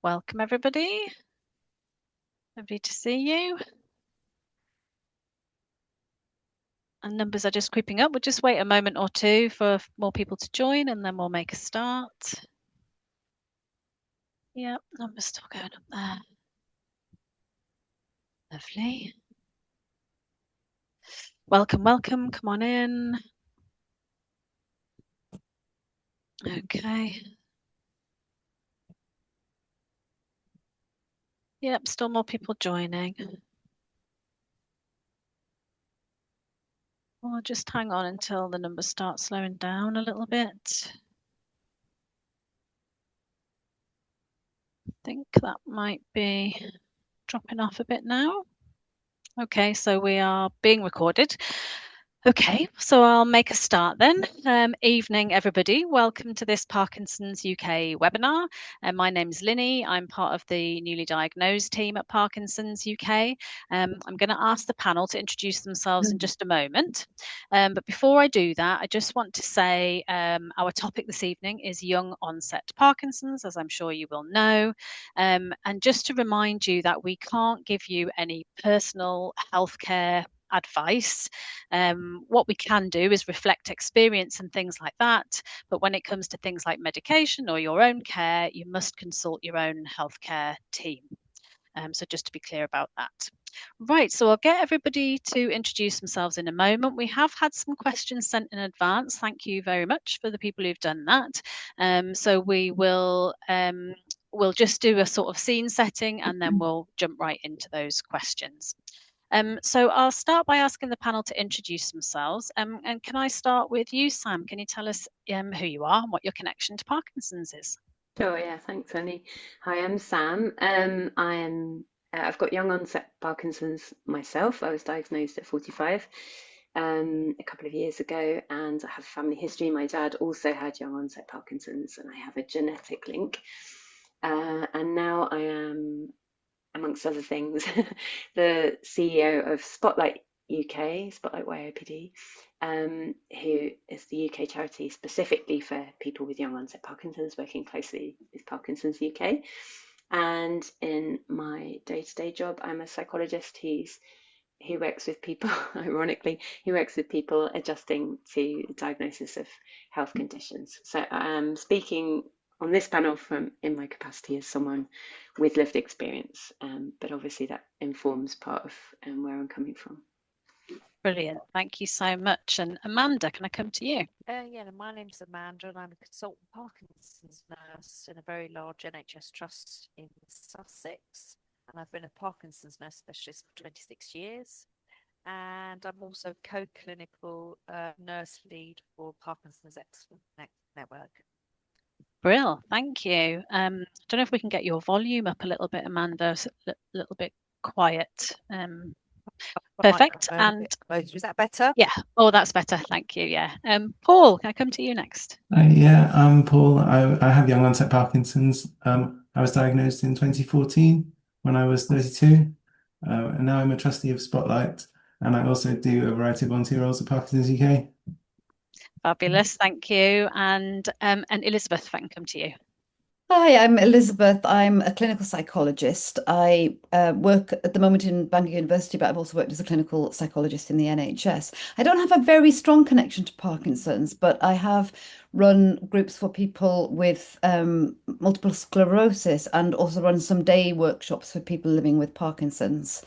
Welcome, everybody. Lovely to see you. And numbers are just creeping up. We'll just wait a moment or two for more people to join, and then we'll make a start. Yep, numbers still going up there. Lovely. Welcome, welcome. Come on in. Okay. Yep, still more people joining. We'll just hang on until the numbers start slowing down a little bit. I think that might be dropping off a bit now. Okay, so we are being recorded. Okay, so I'll make a start then. Evening, everybody. Welcome to this Parkinson's UK webinar. My name's Linny. I'm part of the newly diagnosed team at Parkinson's UK. I'm going to ask the panel to introduce themselves in just a moment. But before I do that, I just want to say our topic this evening is young onset Parkinson's, as I'm sure you will know. And just to remind you that we can't give you any personal healthcare advice. What we can do is reflect experience and things like that. But when it comes to things like medication or your own care, you must consult your own healthcare team. So just to be clear about that. Right, so I'll get everybody to introduce themselves in a moment. We have had some questions sent in advance. Thank you very much for the people who've done that. So we will we'll just do a sort of scene setting and then we'll jump right into those questions. So I'll start by asking the panel to introduce themselves. And can I start with you, Sam? Can you tell us who you are and what your connection to Parkinson's is? Sure, yeah, thanks, Annie. Hi, I'm Sam. I've got young onset Parkinson's myself. I was diagnosed at 45 a couple of years ago, and I have a family history. My dad also had young onset Parkinson's, and I have a genetic link. And now I am, amongst other things, the CEO of Spotlight UK, Spotlight YOPD, who is the UK charity specifically for people with young onset Parkinson's, working closely with Parkinson's UK. And in my day-to-day job, I'm a psychologist who works with people, ironically, who works with people adjusting to the diagnosis of health conditions. So I'm speaking on this panel from in my capacity as someone with lived experience, but obviously that informs part of where I'm coming from. Brilliant. Thank you so much. And Amanda, can I come to you? Yeah, my name's Amanda and I'm a consultant Parkinson's nurse in a very large NHS trust in Sussex. And I've been a Parkinson's nurse specialist for 26 years. And I'm also co-clinical nurse lead for Parkinson's Excellence Network. Brill, thank you. I don't know if we can get your volume up a little bit, Amanda. It's a little bit quiet. Perfect. And is that better? Yeah. Oh, that's better. Thank you. Yeah. Paul, can I come to you next? Yeah, I'm Paul. I have young onset Parkinson's. I was diagnosed in 2014 when I was 32. And now I'm a trustee of Spotlight, and I also do a variety of volunteer roles at Parkinson's UK. Fabulous. Thank you. And Elizabeth, if I can come to you. Hi, I'm Elizabeth. I'm a clinical psychologist. I work at the moment in Bangor University, but I've also worked as a clinical psychologist in the NHS. I don't have a very strong connection to Parkinson's, but I have run groups for people with multiple sclerosis and also run some day workshops for people living with Parkinson's.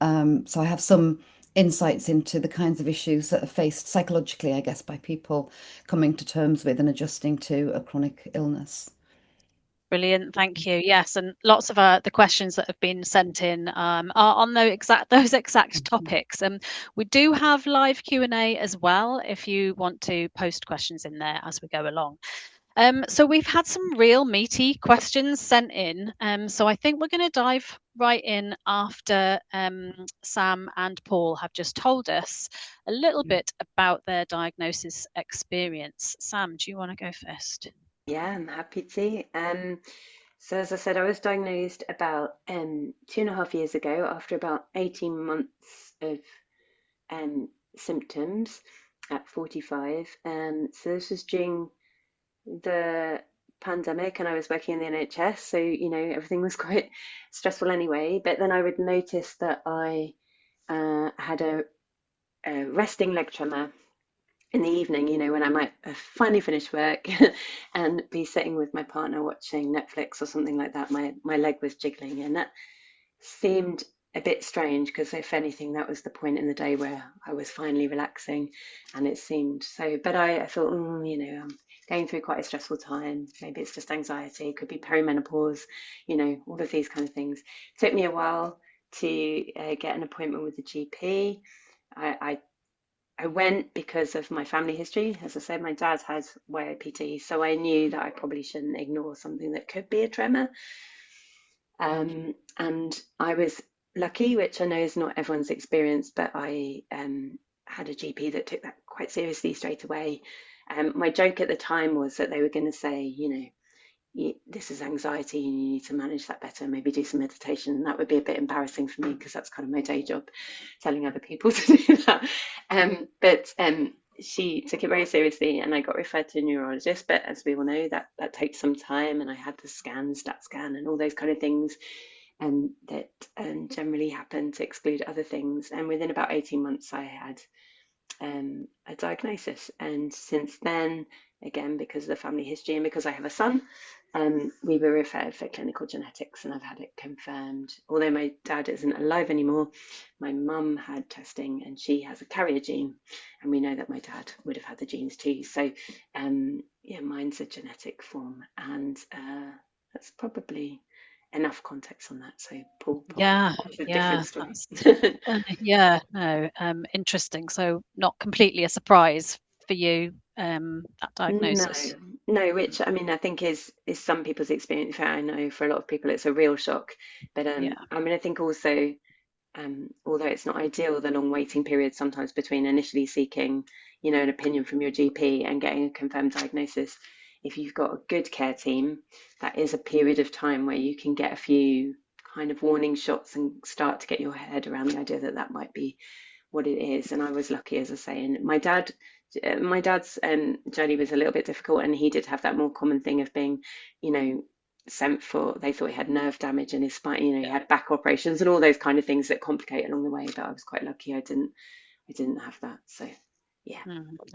So I have some insights into the kinds of issues that are faced psychologically, I guess, by people coming to terms with and adjusting to a chronic illness. Brilliant, thank you. Yes, and lots of the questions that have been sent in are on those exact topics. We do have live Q&A as well if you want to post questions in there as we go along. So we've had some real meaty questions sent in. So I think we're going to dive right in after Sam and Paul have just told us a little bit about their diagnosis experience. Sam, do you want to go first? Yeah, I'm happy to. So as I said, I was diagnosed about 2.5 years ago after about 18 months of symptoms at 45. So this was during the pandemic and I was working in the NHS, so everything was quite stressful anyway. But then I would notice that I had a resting leg tremor in the evening, when I might have finally finished work and be sitting with my partner watching Netflix or something like that. My leg was jiggling, and that seemed a bit strange because, if anything, that was the point in the day where I was finally relaxing, and it seemed so. But I thought, I'm going through quite a stressful time. Maybe it's just anxiety. It could be perimenopause. All of these kind of things. It took me a while to get an appointment with the GP. I went because of my family history. As I said, my dad had YOPD, so I knew that I probably shouldn't ignore something that could be a tremor. And I was lucky, which I know is not everyone's experience, but I had a GP that took that quite seriously straight away. My joke at the time was that they were going to say, this is anxiety and you need to manage that better, maybe do some meditation. And that would be a bit embarrassing for me because that's kind of my day job, telling other people to do that. But she took it very seriously and I got referred to a neurologist. But as we all know, that takes some time, and I had the stat scan and all those kind of things that generally happen to exclude other things. And within about 18 months, I had a diagnosis. And since then, again, because of the family history and because I have a son, we were referred for clinical genetics, and I've had it confirmed. Although my dad isn't alive anymore, my mum had testing and she has a carrier gene, and we know that my dad would have had the genes too. So yeah, mine's a genetic form, and that's probably enough context on that. So Paul Yeah, has a yeah, different story. yeah, no, interesting. So not completely a surprise for you, that No, diagnosis. no, which I mean I think is some people's experience. I know for a lot of people it's a real shock, but Yeah, I mean I think also although it's not ideal, the long waiting period sometimes between initially seeking, an opinion from your GP and getting a confirmed diagnosis. If you've got a good care team, that is a period of time where you can get a few kind of warning shots and start to get your head around the idea that that might be what it is. And I was lucky, as I say. And my dad's journey was a little bit difficult, and he did have that more common thing of being, sent for. They thought he had nerve damage in his spine. He had back operations and all those kind of things that complicate along the way. But I was quite lucky. I didn't have that. So yeah.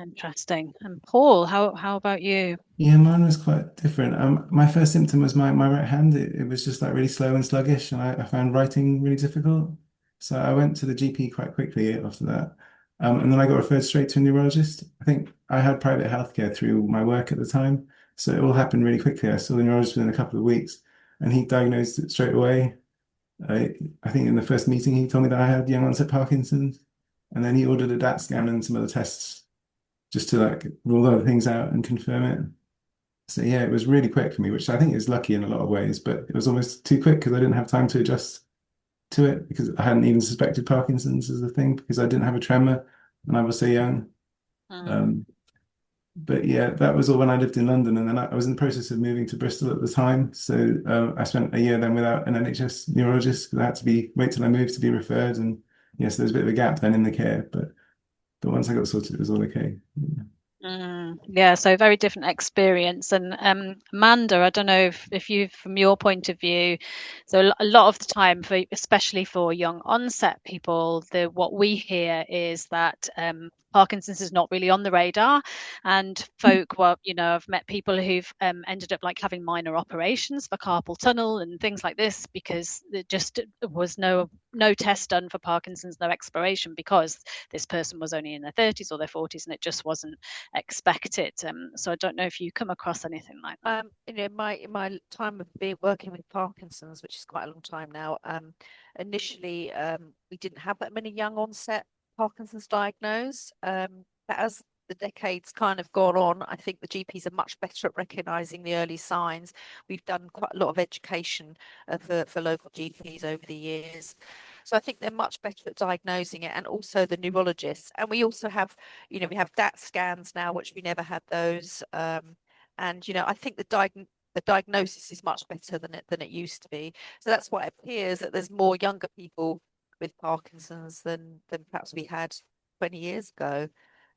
Interesting. And Paul, how about you? Yeah, mine was quite different. My first symptom was my right hand. It was just like really slow and sluggish, and I found writing really difficult. So I went to the GP quite quickly after that. And then I got referred straight to a neurologist. I think I had private healthcare through my work at the time. So it all happened really quickly. I saw the neurologist within a couple of weeks, and he diagnosed it straight away. I think in the first meeting, he told me that I had young onset Parkinson's, and then he ordered a DAT scan and some other tests just to like rule other things out and confirm it. So yeah, it was really quick for me, which I think is lucky in a lot of ways, but it was almost too quick because I didn't have time to adjust to it because I hadn't even suspected Parkinson's as a thing because I didn't have a tremor and I was so young. Mm. But yeah, that was all when I lived in London, and then I was in the process of moving to Bristol at the time. So I spent a year then without an NHS neurologist because I had to wait till I moved to be referred, and yes, there was a bit of a gap then in the care, but once I got sorted, it was all okay. Yeah, so very different experience. And Amanda, I don't know if you, from your point of view, so a lot of the time, for especially for young onset people, what we hear is that Parkinson's is not really on the radar, and folk, well, I've met people who've ended up like having minor operations for carpal tunnel and things like this because there just was no test done for Parkinson's, no exploration because this person was only in their 30s or their 40s and it just wasn't expected. So I don't know if you come across anything like that. My time of working with Parkinson's, which is quite a long time now, initially we didn't have that many young onset Parkinson's diagnosed. But as the decades kind of gone on, I think the GPs are much better at recognizing the early signs. We've done quite a lot of education for local GPs over the years. So I think they're much better at diagnosing it, and also the neurologists. And we also have, we have DAT scans now, which we never had those. And I think the diagnosis is much better than it used to be. So that's why it appears that there's more younger people with Parkinson's than perhaps we had 20 years ago.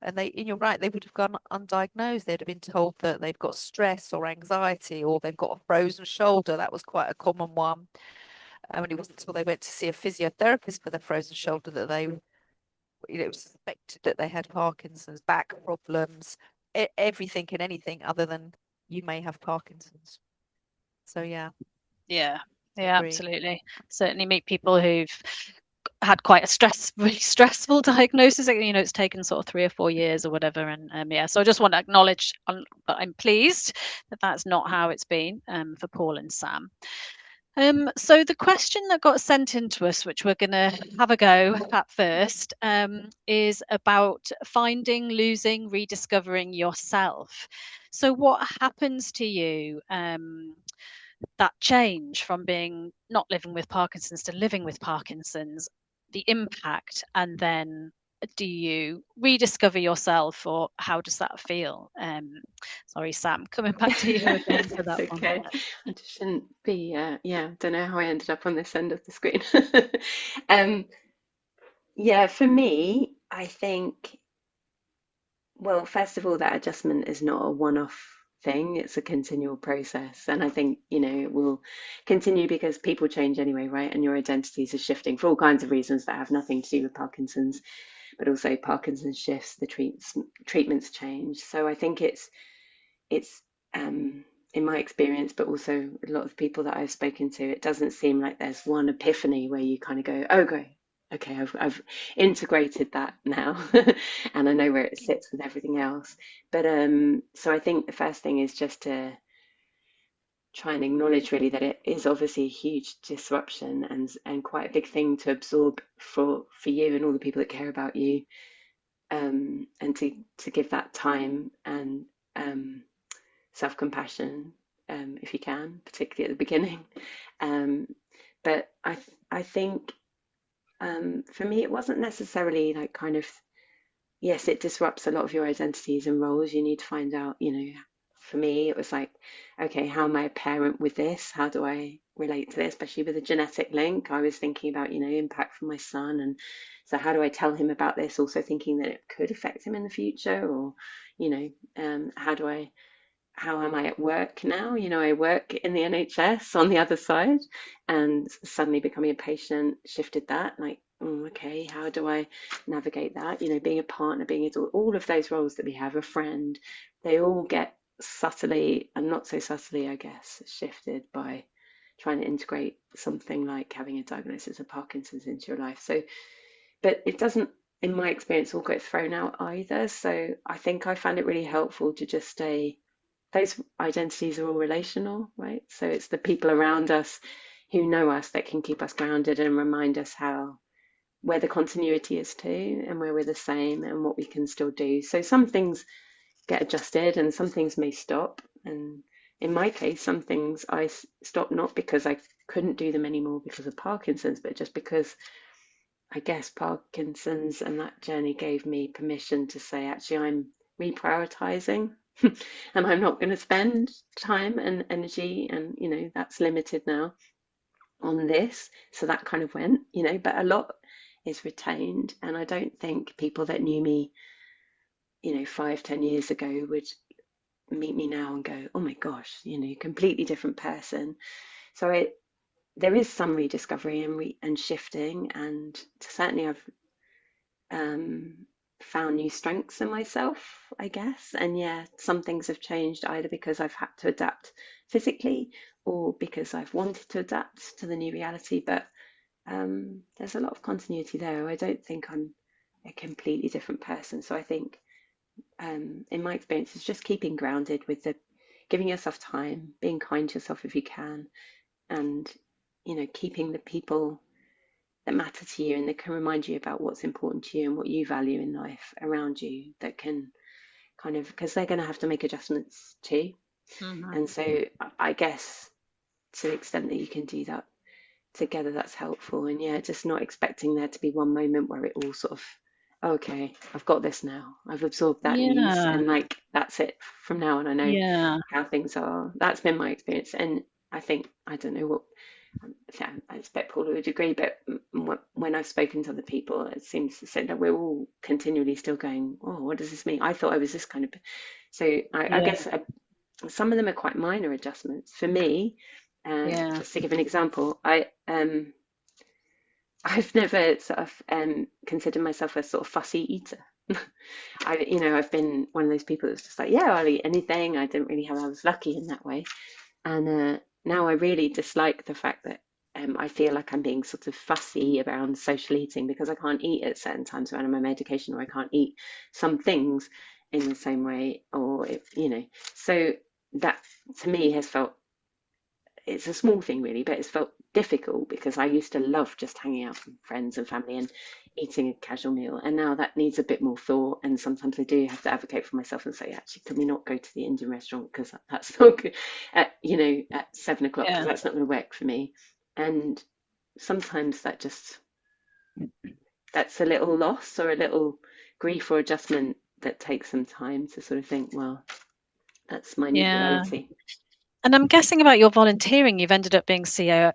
And you're right, they would have gone undiagnosed. They'd have been told that they've got stress or anxiety, or they've got a frozen shoulder. That was quite a common one. And it wasn't until they went to see a physiotherapist for the frozen shoulder that they, it was suspected that they had Parkinson's, back problems, everything and anything other than you may have Parkinson's. So yeah, Yeah, I yeah, agree. absolutely. Certainly meet people who've had quite a really stressful diagnosis. It's taken sort of 3 or 4 years or whatever. And yeah, so I just want to acknowledge that I'm pleased that that's not how it's been for Paul and Sam. So the question that got sent in to us, which we're going to have a go at first, is about finding, losing, rediscovering yourself. So what happens to you? That change from being not living with Parkinson's to living with Parkinson's, the impact, and then do you rediscover yourself, or how does that feel? Sorry, Sam, coming back to you again for It's that one. okay. I just shouldn't be, yeah, don't know how I ended up on this end of the screen. Yeah, for me, I think, well, first of all, that adjustment is not a one-off thing, it's a continual process. And I think, it will continue because people change anyway, right? And your identities are shifting for all kinds of reasons that have nothing to do with Parkinson's, but also Parkinson's shifts, the treatments change. So I think it's in my experience, but also a lot of people that I've spoken to, it doesn't seem like there's one epiphany where you kind of go, oh, great, okay, I've integrated that now, and I know where it sits with everything else. But so I think the first thing is just to try and acknowledge really that it is obviously a huge disruption and quite a big thing to absorb for you and all the people that care about you, and to give that time and self-compassion, if you can, particularly at the beginning. Um, but I think for me, it wasn't necessarily like kind of, yes, it disrupts a lot of your identities and roles. You need to find out, for me, it was like, okay, how am I a parent with this? How do I relate to this, especially with a genetic link? I was thinking about, impact for my son. And so how do I tell him about this? Also thinking that it could affect him in the future, or, how am I at work now? I work in the NHS on the other side, and suddenly becoming a patient shifted that. Like, okay, how do I navigate that? Being a partner, being all of those roles that we have, a friend, they all get subtly and not so subtly, I guess, shifted by trying to integrate something like having a diagnosis of Parkinson's into your life. So, but it doesn't, in my experience, all get thrown out either. So I think I found it really helpful to just stay, those identities are all relational, right? So it's the people around us who know us that can keep us grounded and remind us where the continuity is too, and where we're the same and what we can still do. So some things get adjusted and some things may stop. And in my case, some things I stopped not because I couldn't do them anymore because of Parkinson's, but just because I guess Parkinson's and that journey gave me permission to say, actually, I'm reprioritizing and I'm not going to spend time and energy, and that's limited now, on this. So that kind of went, but a lot is retained. And I don't think people that knew me, 5, 10 years ago would meet me now and go, oh my gosh, completely different person. So there is some rediscovery and shifting, and certainly I've found new strengths in myself, I guess. And yeah, some things have changed either because I've had to adapt physically or because I've wanted to adapt to the new reality. But there's a lot of continuity there. I don't think I'm a completely different person. So I think, in my experience, it's just keeping grounded with giving yourself time, being kind to yourself if you can, and keeping the people that matter to you and that can remind you about what's important to you and what you value in life around you, that can kind of, because they're going to have to make adjustments too. Mm-hmm. And so I guess to the extent that you can do that together, that's helpful. And yeah, just not expecting there to be one moment where it all sort of, okay, I've got this now, I've absorbed that news, Yeah, and like that's it from now on, I know yeah. how things are. That's been my experience. And I think, I don't know what I expect Paula would agree, but when I've spoken to other people, it seems to say that we're all continually still going, oh, what does this mean? I thought I was this kind of. So I Yeah. guess some of them are quite minor adjustments. For me, Yeah. just to give an example, I've never sort of considered myself a sort of fussy eater. I've been one of those people that's just like, yeah, I'll eat anything. I was lucky in that way. And now I really dislike the fact that I feel like I'm being sort of fussy around social eating because I can't eat at certain times when I'm on medication, or I can't eat some things in the same way, or so that to me has felt, it's a small thing really, but it's felt difficult because I used to love just hanging out with friends and family and eating a casual meal. And now that needs a bit more thought. And sometimes I do have to advocate for myself and say, actually, can we not go to the Indian restaurant because that's not good at 7 o'clock, because Yeah. that's not going to work for me. And sometimes that's a little loss or a little grief or adjustment that takes some time to sort of think, well, that's my new Yeah. reality. And I'm guessing about your volunteering, you've ended up being CEO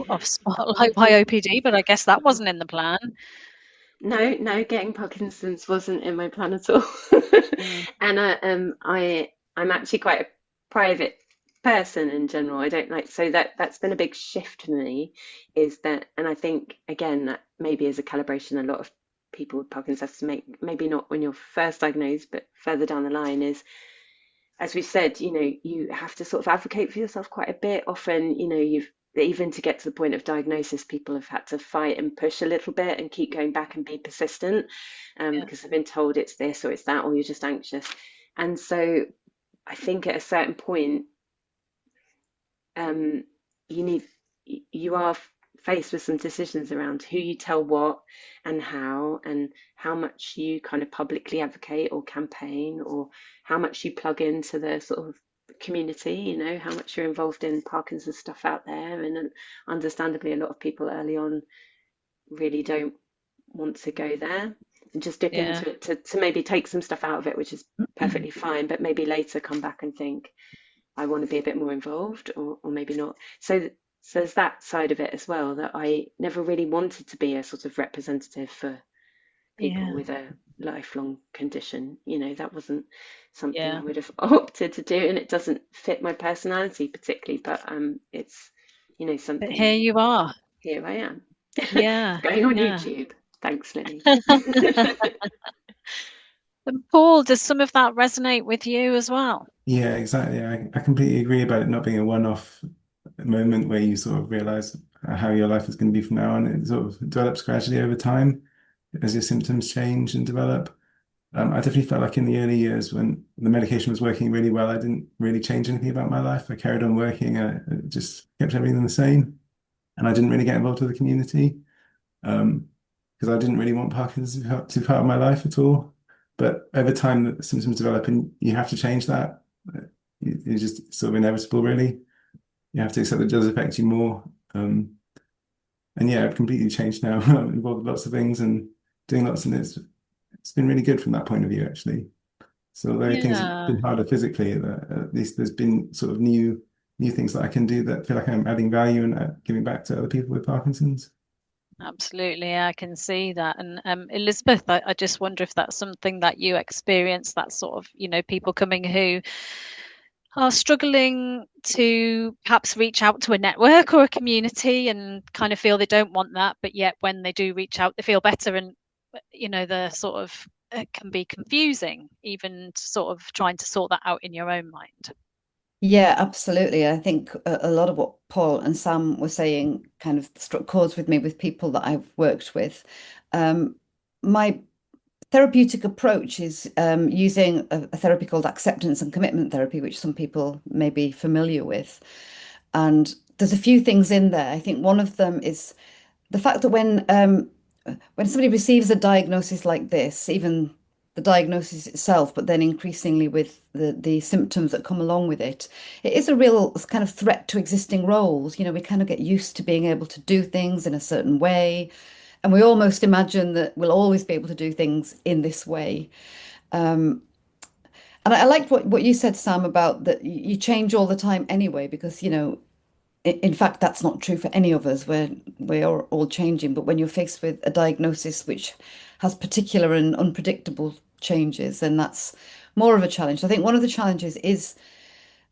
of Spotlight YOPD, but I guess that wasn't in the plan. No, no, getting Parkinson's wasn't in my plan at all. Mm. And I'm actually quite a private person in general. I don't like, so that's been a big shift for me, is that, and I think again that maybe is a calibration a lot of people with Parkinson's have to make, maybe not when you're first diagnosed, but further down the line, is, as we said, you have to sort of advocate for yourself quite a bit. Often, you've, even to get to the point of diagnosis, people have had to fight and push a little bit and keep going back and be persistent, Yeah. because they've been told it's this or it's that, or you're just anxious. And so I think at a certain point, um, you need, you are faced with some decisions around who you tell what and how much you kind of publicly advocate or campaign, or how much you plug into the sort of community, how much you're involved in Parkinson's stuff out there. And understandably, a lot of people early on really don't want to go there and just dip Yeah. into it to maybe take some stuff out of it, which is perfectly fine, but maybe later come back and think, I want to be a bit more involved, or maybe not. So there's that side of it as well, that I never really wanted to be a sort of representative for people Yeah. with a lifelong condition. That wasn't something I Yeah. would have opted to do, and it doesn't fit my personality particularly. But it's But here something. you are. Here I am, Yeah. going on Yeah. YouTube. Thanks, Lily. And Paul, does some of that resonate with you as well? Yeah, exactly. I completely agree about it not being a one-off moment where you sort of realize how your life is going to be from now on. It sort of develops gradually over time as your symptoms change and develop. I definitely felt like in the early years when the medication was working really well, I didn't really change anything about my life. I carried on working, just kept everything the same, and I didn't really get involved with the community because I didn't really want Parkinson's to be part of my life at all. But over time, the symptoms develop, and you have to change that. It's just sort of inevitable, really. You have to accept that it does affect you more. And yeah, I've completely changed now. I'm involved with lots of things and doing lots, and it's been really good from that point of view, actually. So although things have Yeah. been harder physically, at least there's been sort of new things that I can do that feel like I'm adding value and giving back to other people with Parkinson's. Absolutely, I can see that. And Elizabeth, I just wonder if that's something that you experience, that sort of, people coming who are struggling to perhaps reach out to a network or a community and kind of feel they don't want that, but yet when they do reach out, they feel better. And, the sort of, it can be confusing, even sort of trying to sort that out in your own mind. Yeah, absolutely. I think a lot of what Paul and Sam were saying kind of struck chords with me with people that I've worked with. My therapeutic approach is using a therapy called acceptance and commitment therapy, which some people may be familiar with. And there's a few things in there. I think one of them is the fact that when somebody receives a diagnosis like this, even the diagnosis itself, but then increasingly with the symptoms that come along with it, it is a real kind of threat to existing roles. We kind of get used to being able to do things in a certain way, and we almost imagine that we'll always be able to do things in this way. And I liked what you said, Sam, about that you change all the time anyway, because in fact, that's not true for any of us. We're all changing, but when you're faced with a diagnosis which has particular and unpredictable changes, then that's more of a challenge. I think one of the challenges is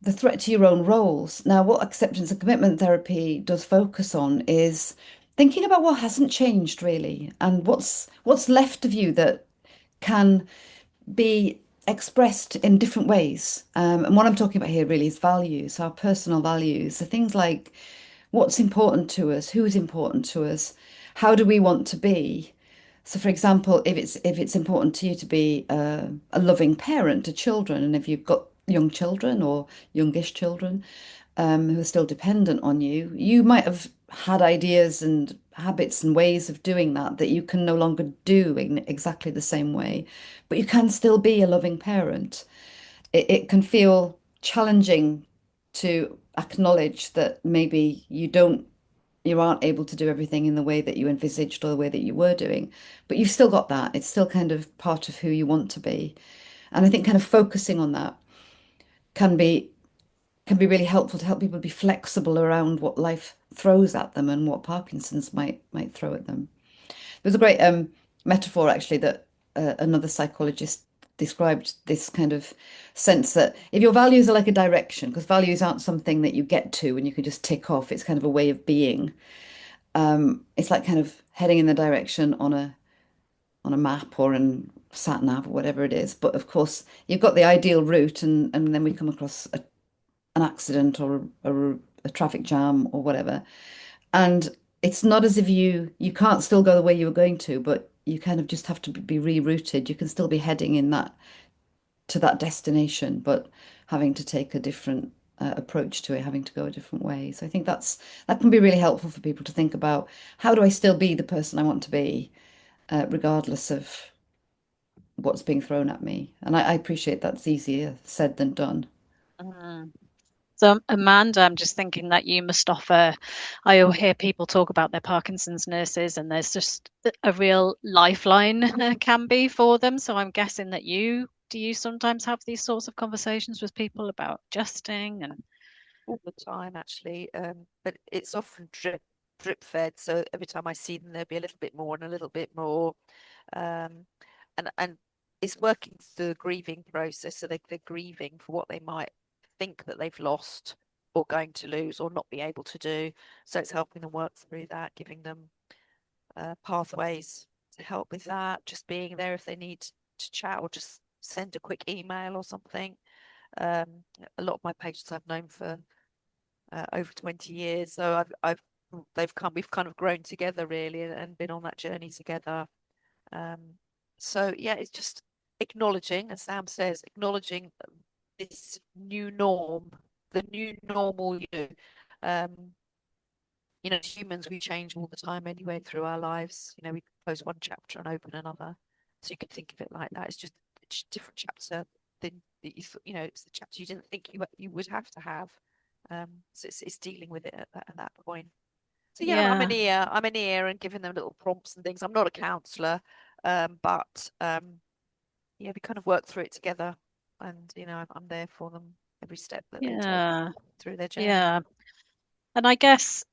the threat to your own roles. Now, what acceptance and commitment therapy does focus on is thinking about what hasn't changed really, and what's left of you that can be expressed in different ways. And what I'm talking about here really is values, our personal values, the things like what's important to us, who's important to us, how do we want to be. So, for example, if it's important to you to be a loving parent to children, and if you've got young children or youngish children who are still dependent on you, you might have had ideas and habits and ways of doing that that you can no longer do in exactly the same way, but you can still be a loving parent. It can feel challenging to acknowledge that maybe you aren't able to do everything in the way that you envisaged or the way that you were doing, but you've still got that. It's still kind of part of who you want to be. And I think kind of focusing on that can be can be really helpful to help people be flexible around what life throws at them and what Parkinson's might throw at them. There's a great metaphor actually that another psychologist described this kind of sense that if your values are like a direction, because values aren't something that you get to and you can just tick off, it's kind of a way of being. It's like kind of heading in the direction on a map or in sat nav or whatever it is. But of course, you've got the ideal route, and then we come across an accident or a traffic jam or whatever. And it's not as if you can't still go the way you were going to, but you kind of just have to be rerouted. You can still be heading in that to that destination, but having to take a different approach to it, having to go a different way. So I think that can be really helpful for people to think about how do I still be the person I want to be, regardless of what's being thrown at me. And I appreciate that's easier said than done. Mm. So, Amanda, I'm just thinking that you must offer. I hear people talk about their Parkinson's nurses, and there's just a real lifeline can be for them. So, I'm guessing that do you sometimes have these sorts of conversations with people about adjusting and All the time, actually. But it's often drip fed. So every time I see them, there'll be a little bit more and a little bit more. Um, and it's working through the grieving process. So they're grieving for what they might think that they've lost or going to lose or not be able to do. So it's helping them work through that, giving them pathways to help with that, just being there if they need to chat or just send a quick email or something. A lot of my patients I've known for over 20 years. So we've kind of grown together really and been on that journey together. Um, so yeah, it's just acknowledging, as Sam says, acknowledging this new norm, the new normal you. Um, as humans, we change all the time anyway through our lives. We close one chapter and open another. So you can think of it like that. It's just a different chapter than it's the chapter you didn't think you would have to have. So it's dealing with it at that point. So yeah, I'm an ear and giving them little prompts and things. I'm not a counsellor, but yeah, we kind of work through it together, and I'm there for them every step that they take yeah, through their journey. yeah. And I guess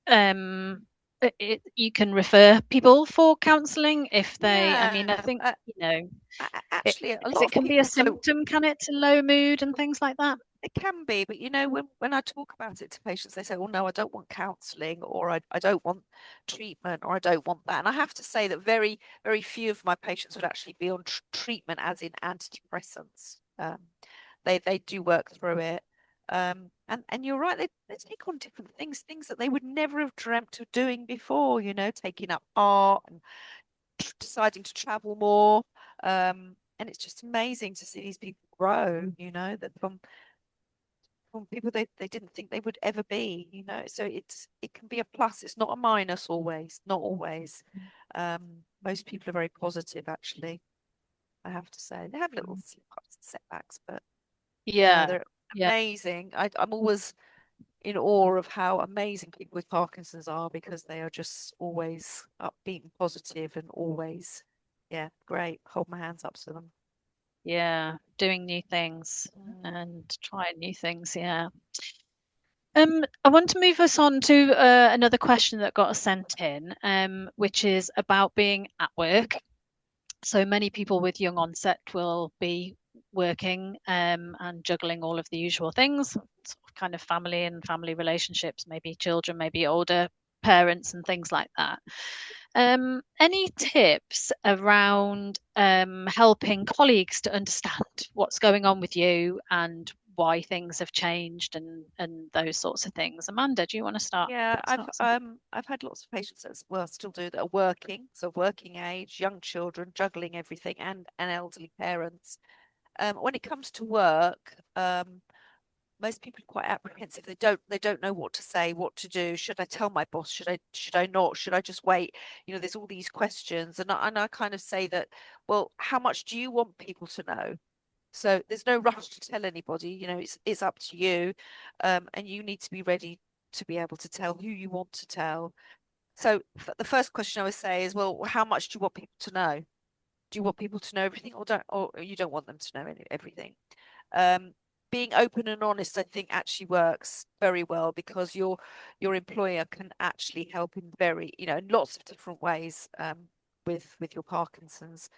you can refer people for counselling if they. I mean, I think actually, a because lot it of can be a people don't. symptom, can it, to low mood and things like that? It can be, but when I talk about it to patients, they say, "Oh no, I don't want counselling, or I don't want treatment, or I don't want that." And I have to say that very, very few of my patients would actually be on treatment, as in antidepressants. They do work through it, and you're right. They take on different things that they would never have dreamt of doing before. Taking up art and deciding to travel more. And it's just amazing to see these people grow. That from people they didn't think they would ever be. So it can be a plus. It's not a minus always, not always. Most people are very positive, actually, I have to say. They have little setbacks, but no, Yeah, they're yeah, amazing. I'm always in awe of how amazing people with Parkinson's are, because they are just always upbeat and positive and always, yeah, great. Hold my hands up to them. yeah. Doing new things Mm. and trying new things. Yeah. I want to move us on to another question that got us sent in, which is about being at work. So many people with young onset will be working and juggling all of the usual things, sort of kind of family and family relationships, maybe children, maybe older parents and things like that. Any tips around helping colleagues to understand what's going on with you and why things have changed and those sorts of things? Amanda, do you want to start? Yeah, Start I've had lots of patients that well still do that are working, so working age, young children, juggling everything, and elderly parents. When it comes to work, most people are quite apprehensive. They don't know what to say, what to do. Should I tell my boss? Should I not? Should I just wait? There's all these questions, and I kind of say that, well, how much do you want people to know? So there's no rush to tell anybody. It's up to you, and you need to be ready to be able to tell who you want to tell. So the first question I would say is, well, how much do you want people to know? Do you want people to know everything, or you don't want them to know everything? Being open and honest, I think, actually works very well, because your employer can actually help in in lots of different ways with your Parkinson's.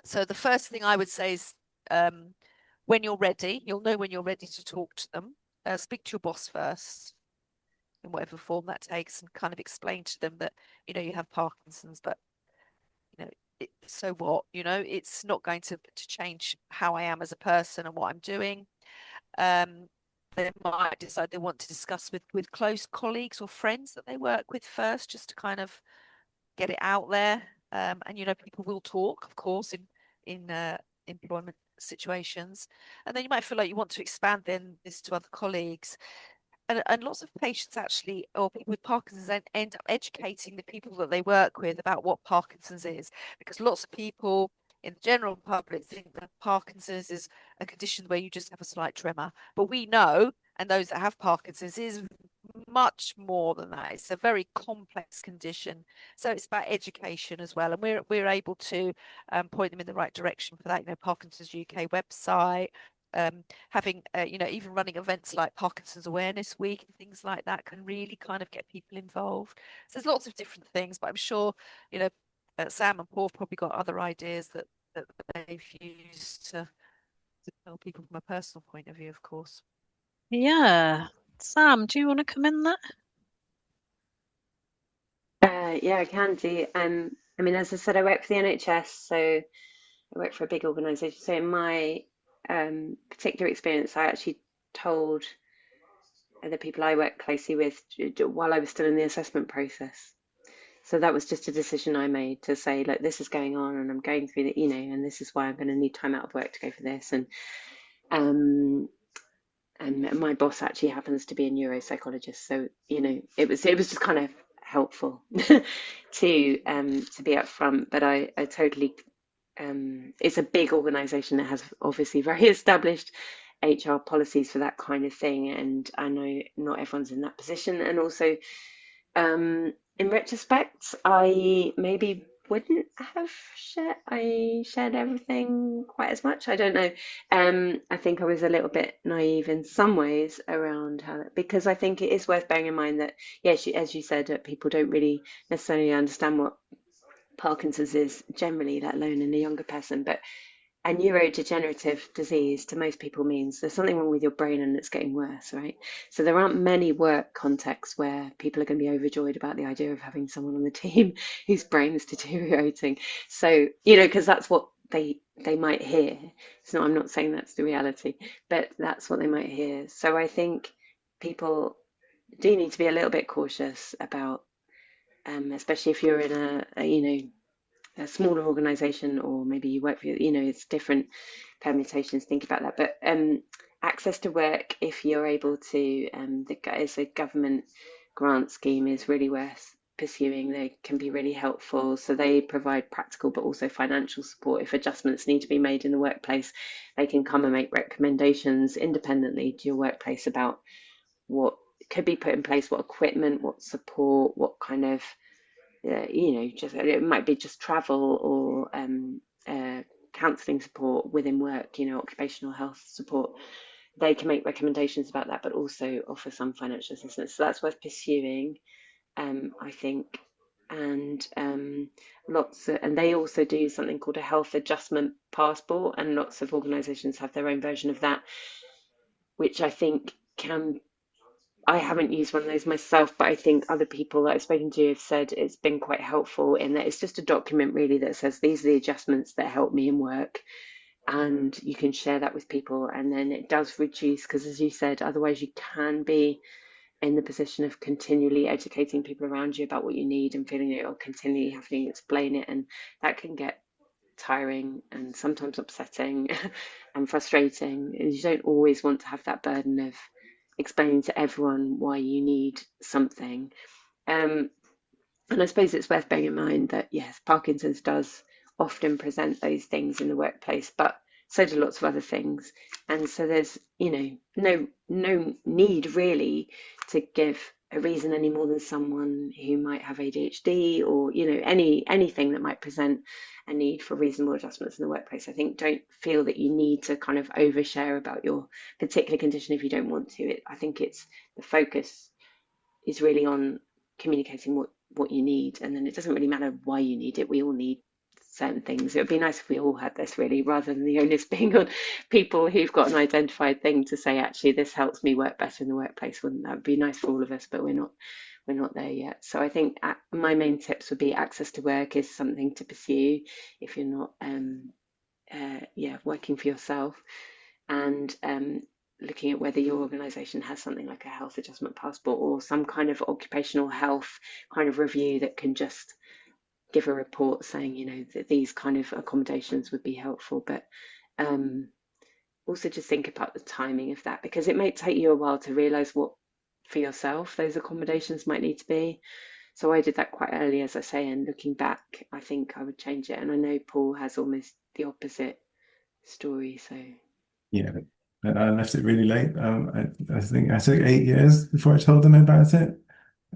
So the first thing I would say is, when you're ready, you'll know when you're ready to talk to them. Speak to your boss first, in whatever form that takes, and kind of explain to them that you have Parkinson's, but so what? It's not going to change how I am as a person and what I'm doing. They might decide they want to discuss with close colleagues or friends that they work with first, just to kind of get it out there. And people will talk, of course, in employment situations, and then you might feel like you want to expand then this to other colleagues. And lots of patients actually, or people with Parkinson's, end up educating the people that they work with about what Parkinson's is, because lots of people in the general public think that Parkinson's is a condition where you just have a slight tremor. But we know, and those that have Parkinson's, is much more than that. It's a very complex condition. So it's about education as well. And we're able to point them in the right direction for that. Parkinson's UK website, having even running events like Parkinson's Awareness Week and things like that can really kind of get people involved. So there's lots of different things, but I'm sure Sam and Paul have probably got other ideas that they've used to tell people from a personal point of view, of course. Yeah. Sam, do you want to come in there? Yeah, I can do. I mean, as I said, I work for the NHS, so I work for a big organisation. So in my particular experience, I actually told the people I work closely with while I was still in the assessment process. So that was just a decision I made to say, look, this is going on, and I'm going through the, and this is why I'm going to need time out of work to go for this. Um, and my boss actually happens to be a neuropsychologist, so it was just kind of helpful to be upfront. But I totally it's a big organization that has obviously very established HR policies for that kind of thing, and I know not everyone's in that position. And also, in retrospect, I maybe wouldn't have shared everything quite as much. I don't know. I think I was a little bit naive in some ways around how, because I think it is worth bearing in mind that, yes, as you said, people don't really necessarily understand what Parkinson's is generally, let alone in a younger person. But a neurodegenerative disease to most people means there's something wrong with your brain and it's getting worse, right? So there aren't many work contexts where people are going to be overjoyed about the idea of having someone on the team whose brain is deteriorating. So, because that's what they might hear. I'm not saying that's the reality, but that's what they might hear. So I think people do need to be a little bit cautious about, especially if you're in a smaller organization, or maybe you work for, it's different permutations. Think about that. But access to work, if you're able to, it's a government grant scheme, is really worth pursuing. They can be really helpful. So they provide practical but also financial support. If adjustments need to be made in the workplace, they can come and make recommendations independently to your workplace about what could be put in place, what equipment, what support, what kind of just it might be just travel, or counselling support within work, occupational health support. they can make recommendations about that, but also offer some financial assistance. So that's worth pursuing, I think. And and they also do something called a health adjustment passport, and lots of organisations have their own version of that, which I think can. I haven't used one of those myself, but I think other people that I've spoken to have said it's been quite helpful in that it's just a document really that says these are the adjustments that help me in work, and you can share that with people, and then it does reduce, because as you said, otherwise you can be in the position of continually educating people around you about what you need and feeling it, or continually having to explain it, and that can get tiring and sometimes upsetting and frustrating. And you don't always want to have that burden of explaining to everyone why you need something. Um, and I suppose it's worth bearing in mind that, yes, Parkinson's does often present those things in the workplace, but so do lots of other things. And so there's, no need really to give a reason any more than someone who might have ADHD, or, anything that might present a need for reasonable adjustments in the workplace. I think don't feel that you need to kind of overshare about your particular condition if you don't want to. I think it's the focus is really on communicating what you need, and then it doesn't really matter why you need it. We all need certain things. It would be nice if we all had this, really, rather than the onus being on people who've got an identified thing to say, actually, this helps me work better in the workplace. Wouldn't that be nice for all of us? But we're not there yet. So I think my main tips would be access to work is something to pursue if you're not working for yourself, and looking at whether your organisation has something like a health adjustment passport or some kind of occupational health kind of review that can just give a report saying, that these kind of accommodations would be helpful. But also just think about the timing of that, because it may take you a while to realise what for yourself those accommodations might need to be. So I did that quite early, as I say, and looking back, I think I would change it. And I know Paul has almost the opposite story. So Yeah, I left it really late. I think I took 8 years before I told them about it.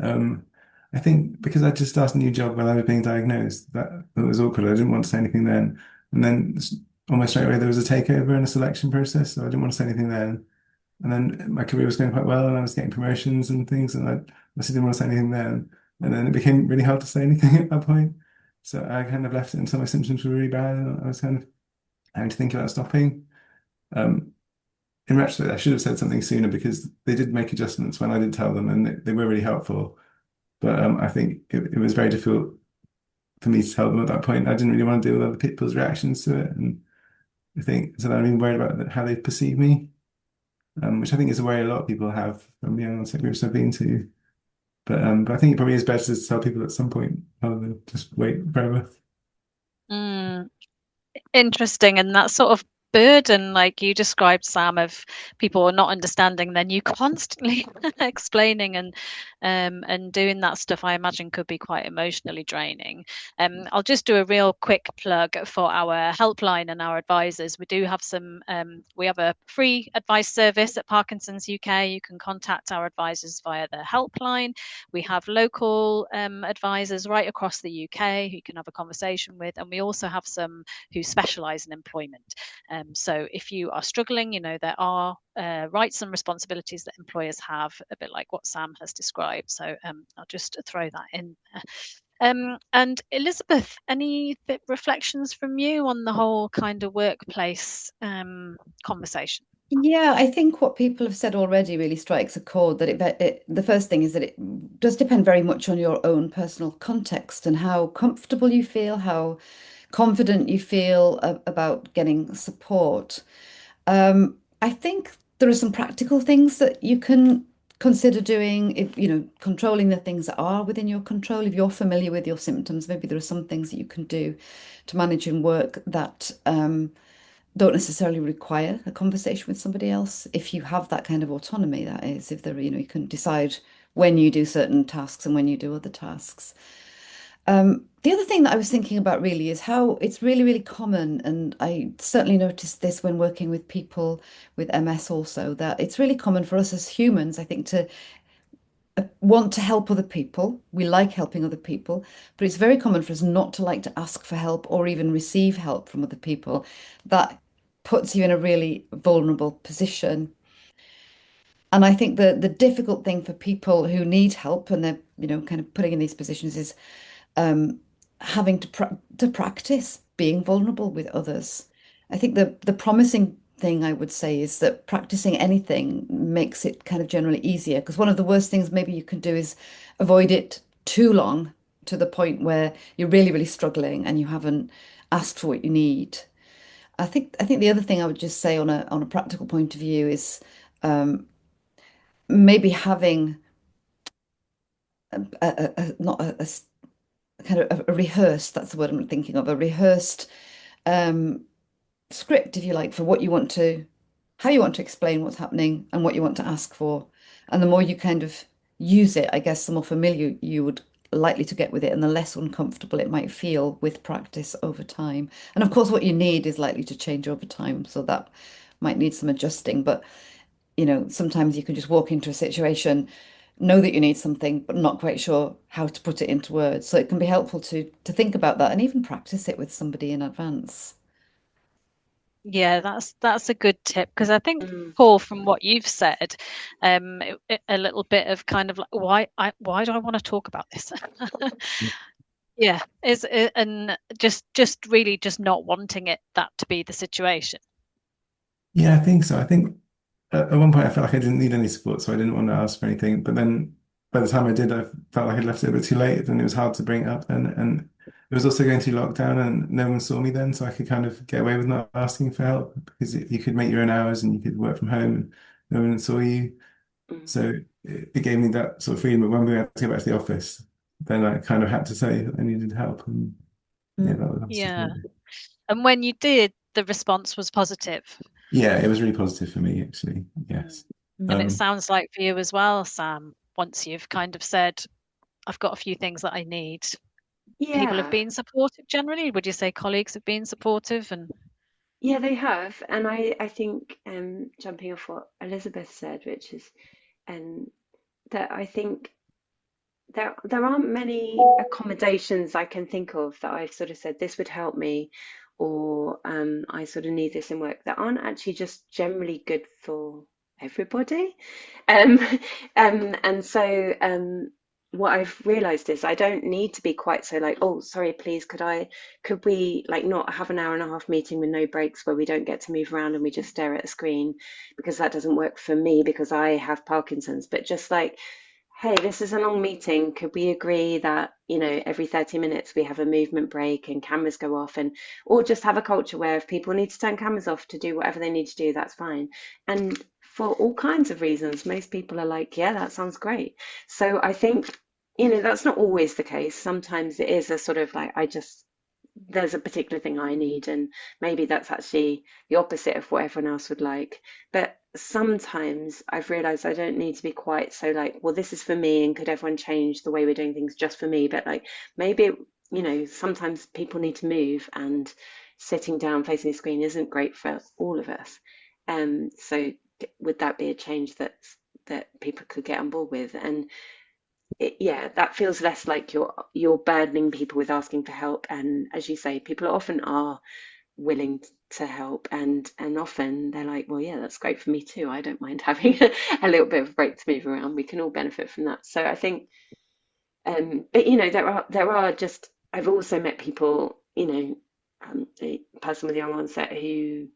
Um, I think because I just started a new job when I was being diagnosed, that was awkward. I didn't want to say anything then. And then almost straight away there was a takeover and a selection process, so I didn't want to say anything then. And then my career was going quite well, and I was getting promotions and things, and I still didn't want to say anything then. And then it became really hard to say anything at that point. So I kind of left it until my symptoms were really bad, and I was kind of having to think about stopping. Um, in retrospect, I should have said something sooner, because they did make adjustments when I did tell them, and they were really helpful. But I think it was very difficult for me to tell them at that point. I didn't really want to deal with other people's reactions to it, and I think so. I'm even worried about how they perceive me, which I think is a worry a lot of people have from the onset groups I've been to. But I think it probably is better to tell people at some point rather than just wait forever. Mm. Interesting. And that sort of burden, like you described, Sam, of people not understanding, then you constantly explaining and doing that stuff, I imagine could be quite emotionally draining. I'll just do a real quick plug for our helpline and our advisors. We do have we have a free advice service at Parkinson's UK. You can contact our advisors via the helpline. We have local advisors right across the UK who you can have a conversation with, and we also have some who specialise in employment. So if you are struggling, there are rights and responsibilities that employers have, a bit like what Sam has described. So I'll just throw that in. And Elizabeth, any reflections from you on the whole kind of workplace conversation? Yeah, I think what people have said already really strikes a chord, that the first thing is that it does depend very much on your own personal context and how comfortable you feel, how confident you feel about getting support. I think there are some practical things that you can consider doing, if, controlling the things that are within your control. If you're familiar with your symptoms, maybe there are some things that you can do to manage in work that don't necessarily require a conversation with somebody else. If you have that kind of autonomy, that is, if there, you can decide when you do certain tasks and when you do other tasks. The other thing that I was thinking about really is how it's really, really common, and I certainly noticed this when working with people with MS also, that it's really common for us as humans, I think, to want to help other people. We like helping other people, but it's very common for us not to like to ask for help or even receive help from other people. That puts you in a really vulnerable position. And I think the difficult thing for people who need help and they're, kind of putting in these positions is um, having to practice being vulnerable with others. I think the promising thing I would say is that practicing anything makes it kind of generally easier, because one of the worst things maybe you can do is avoid it too long to the point where you're really, really struggling and you haven't asked for what you need. I think the other thing I would just say on a practical point of view is maybe having not kind of a rehearsed, that's the word I'm thinking of, a rehearsed um, script, if you like, for what you want to, how you want to explain what's happening and what you want to ask for. And the more you kind of use it, I guess the more familiar you would likely to get with it and the less uncomfortable it might feel with practice over time. And of course, what you need is likely to change over time. So that might need some adjusting. But, sometimes you can just walk into a situation, know that you need something, but not quite sure how to put it into words. So it can be helpful to think about that and even practice it with somebody in advance. Yeah, that's a good tip, because I think, Mm. Paul, from what you've said, a little bit of kind of like, why do I want to talk about this? Yeah, and just really just not wanting that to be the situation. Yeah, I think so. I think at one point I felt like I didn't need any support, so I didn't want to ask for anything. But then by the time I did, I felt like I'd left it a bit too late, and it was hard to bring it up then. And it was also going through lockdown, and no one saw me then, so I could kind of get away with not asking for help because you could make your own hours and you could work from home, and no one saw you. Mm. So it gave me that sort of freedom. But when we had to go back to the office, then I kind of had to say that I needed help, and yeah, Mm. that was Yeah. supportive. And when you did, the response was positive. Yeah, it was really positive for me actually. Mm. Yes. And it Mm. Um, sounds like for you as well, Sam, once you've kind of said, I've got a few things that I need, people have Yeah, been supportive generally. Would you say colleagues have been supportive? And yeah, they have, and I think jumping off what Elizabeth said, which is um, that I think there aren't many accommodations I can think of that I've sort of said this would help me, or I sort of need this in work that aren't actually just generally good for everybody. Um, and so what I've realized is I don't need to be quite so like, oh, sorry, please, could we like not have an hour and a half meeting with no breaks where we don't get to move around and we just stare at a screen, because that doesn't work for me because I have Parkinson's, but just like, hey, this is a long meeting. Could we agree that, every 30 minutes we have a movement break and cameras go off, and or just have a culture where if people need to turn cameras off to do whatever they need to do, that's fine. And for all kinds of reasons, most people are like, yeah, that sounds great. So I think, that's not always the case. Sometimes it is a sort of like, there's a particular thing I need, and maybe that's actually the opposite of what everyone else would like. But sometimes I've realized I don't need to be quite so like, well, this is for me, and could everyone change the way we're doing things just for me? But like maybe, sometimes people need to move, and sitting down facing a screen isn't great for all of us. So would that be a change that people could get on board with? And yeah, that feels less like you're burdening people with asking for help. And as you say, people often are willing to help, and often they're like, well, yeah, that's great for me too. I don't mind having a little bit of a break to move around. We can all benefit from that. So I think, but there are just I've also met people, a person with young onset who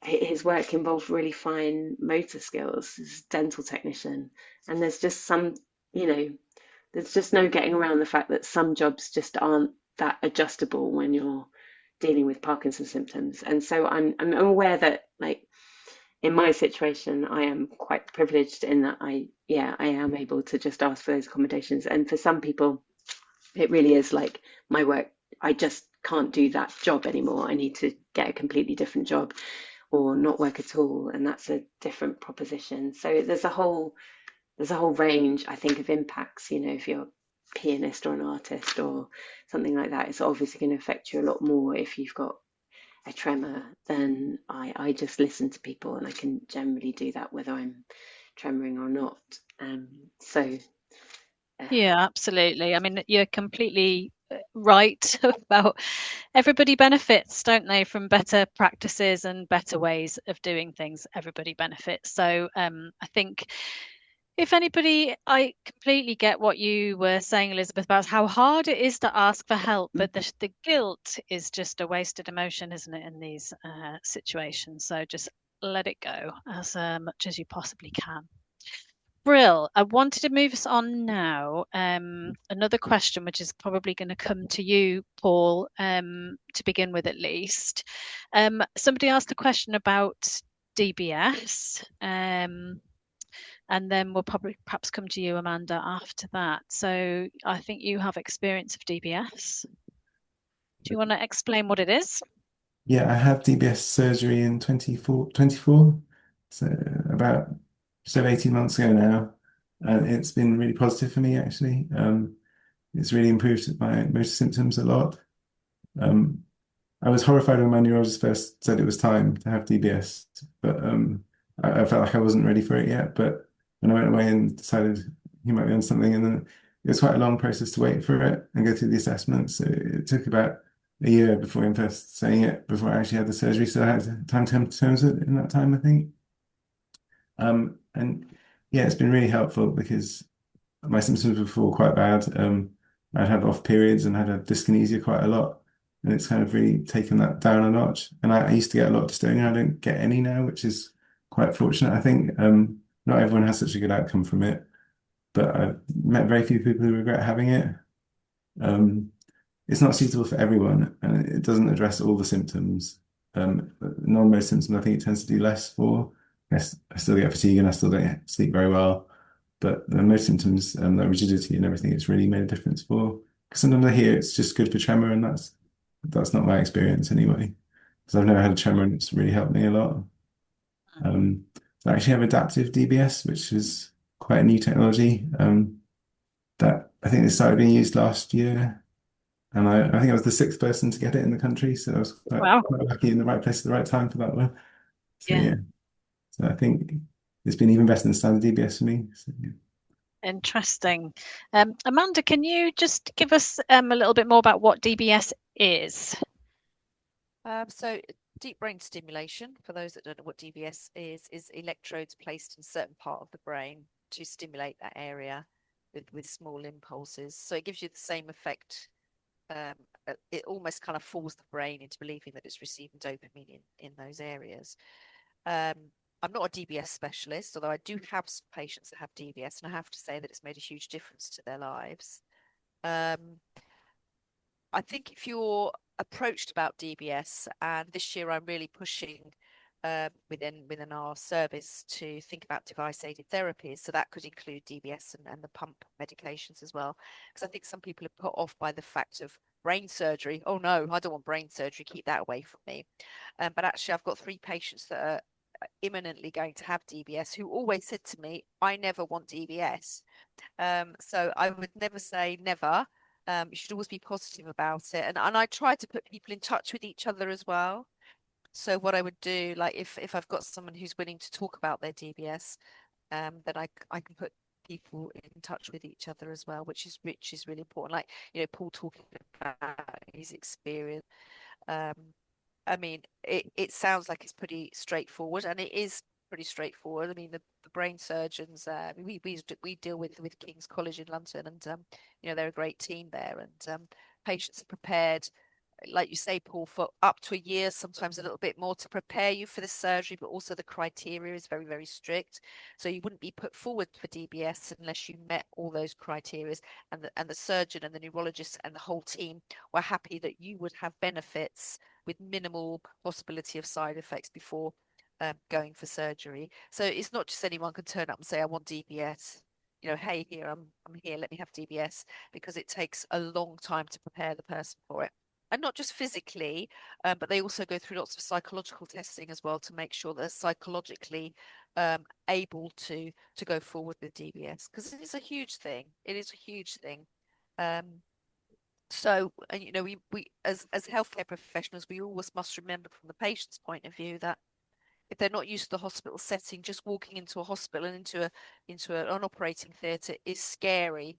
his work involved really fine motor skills, he's a dental technician, and you know there's just no getting around the fact that some jobs just aren't that adjustable when you're dealing with Parkinson's symptoms. And so I'm aware that like in my situation, I am quite privileged in that I am able to just ask for those accommodations. And for some people, it really is like my work. I just can't do that job anymore. I need to get a completely different job or not work at all, and that's a different proposition. So there's a whole range, I think, of impacts. If you're a pianist or an artist or something like that, it's obviously going to affect you a lot more if you've got a tremor than I just listen to people, and I can generally do that whether I'm tremoring or not. So, yeah, absolutely. I mean, you're completely right about everybody benefits, don't they, from better practices and better ways of doing things. Everybody benefits. So I think if anybody, I completely get what you were saying, Elizabeth, about how hard it is to ask for help, but the guilt is just a wasted emotion, isn't it, in these situations? So just let it go as much as you possibly can. Brill, I wanted to move us on now. Another question, which is probably going to come to you, Paul, to begin with at least. Somebody asked a question about DBS, and then we'll probably perhaps come to you, Amanda, after that. So I think you have experience of DBS. Do you want to explain what it is? Yeah, I had DBS surgery in 24, so about just over 18 months ago now. And it's been really positive for me, actually. It's really improved my motor symptoms a lot. I was horrified when my neurologist first said it was time to have DBS, but I felt like I wasn't ready for it yet. But when I went away and decided he might be on something, and then it was quite a long process to wait for it and go through the assessments. So it took about a year before him first saying it, before I actually had the surgery. So I had time to come to terms with it in that time, I think. And yeah, it's been really helpful because my symptoms before were quite bad. I'd had off periods and had dyskinesia quite a lot. And it's kind of really taken that down a notch. And I used to get a lot of dystonia. I don't get any now, which is quite fortunate, I think. Not everyone has such a good outcome from it, but I've met very few people who regret having it. It's not suitable for everyone, and it doesn't address all the symptoms. Non-motor symptoms, I think it tends to do less for. I still get fatigue and I still don't sleep very well. But the motor symptoms, like rigidity and everything, it's really made a difference for. Because sometimes I hear it's just good for tremor, and that's not my experience anyway. Because I've never had a tremor, and it's really helped me a lot. I actually have adaptive DBS, which is quite a new technology. That I think it started being used last year, and I think I was the sixth person to get it in the country, so I was Wow. quite lucky in the right place at the right time for that one. So Yeah. yeah, so I think it's been even better than standard DBS for me. So, yeah. Interesting. Amanda, can you just give us a little bit more about what DBS is? So deep brain stimulation, for those that don't know what DBS is electrodes placed in a certain part of the brain to stimulate that area with small impulses. So it gives you the same effect. It almost kind of fools the brain into believing that it's receiving dopamine in those areas. I'm not a DBS specialist, although I do have some patients that have DBS, and I have to say that it's made a huge difference to their lives. I think if you're approached about DBS, and this year I'm really pushing within our service to think about device-aided therapies, so that could include DBS and the pump medications as well, because I think some people are put off by the fact of brain surgery. Oh no, I don't want brain surgery, keep that away from me. But actually I've got 3 patients that are imminently going to have DBS who always said to me, I never want DBS. So I would never say never. You should always be positive about it. And I try to put people in touch with each other as well. So what I would do, like if I've got someone who's willing to talk about their DBS, then I can put people in touch with each other as well, which is really important. Like, Paul talking about his experience. I mean, it sounds like it's pretty straightforward, and it is pretty straightforward. I mean, the brain surgeons, we deal with King's College in London, and they're a great team there, and patients are prepared, like you say, Paul, for up to a year, sometimes a little bit more, to prepare you for the surgery, but also the criteria is very, very strict. So you wouldn't be put forward for DBS unless you met all those criteria, and the surgeon and the neurologist and the whole team were happy that you would have benefits with minimal possibility of side effects before going for surgery. So it's not just anyone can turn up and say, I want DBS. Hey, here, I'm here, let me have DBS, because it takes a long time to prepare the person for it. And not just physically, but they also go through lots of psychological testing as well to make sure they're psychologically able to go forward with DBS, because it is a huge thing. It is a huge thing. So, and we as healthcare professionals, we always must remember from the patient's point of view that if they're not used to the hospital setting, just walking into a hospital and into an operating theatre is scary.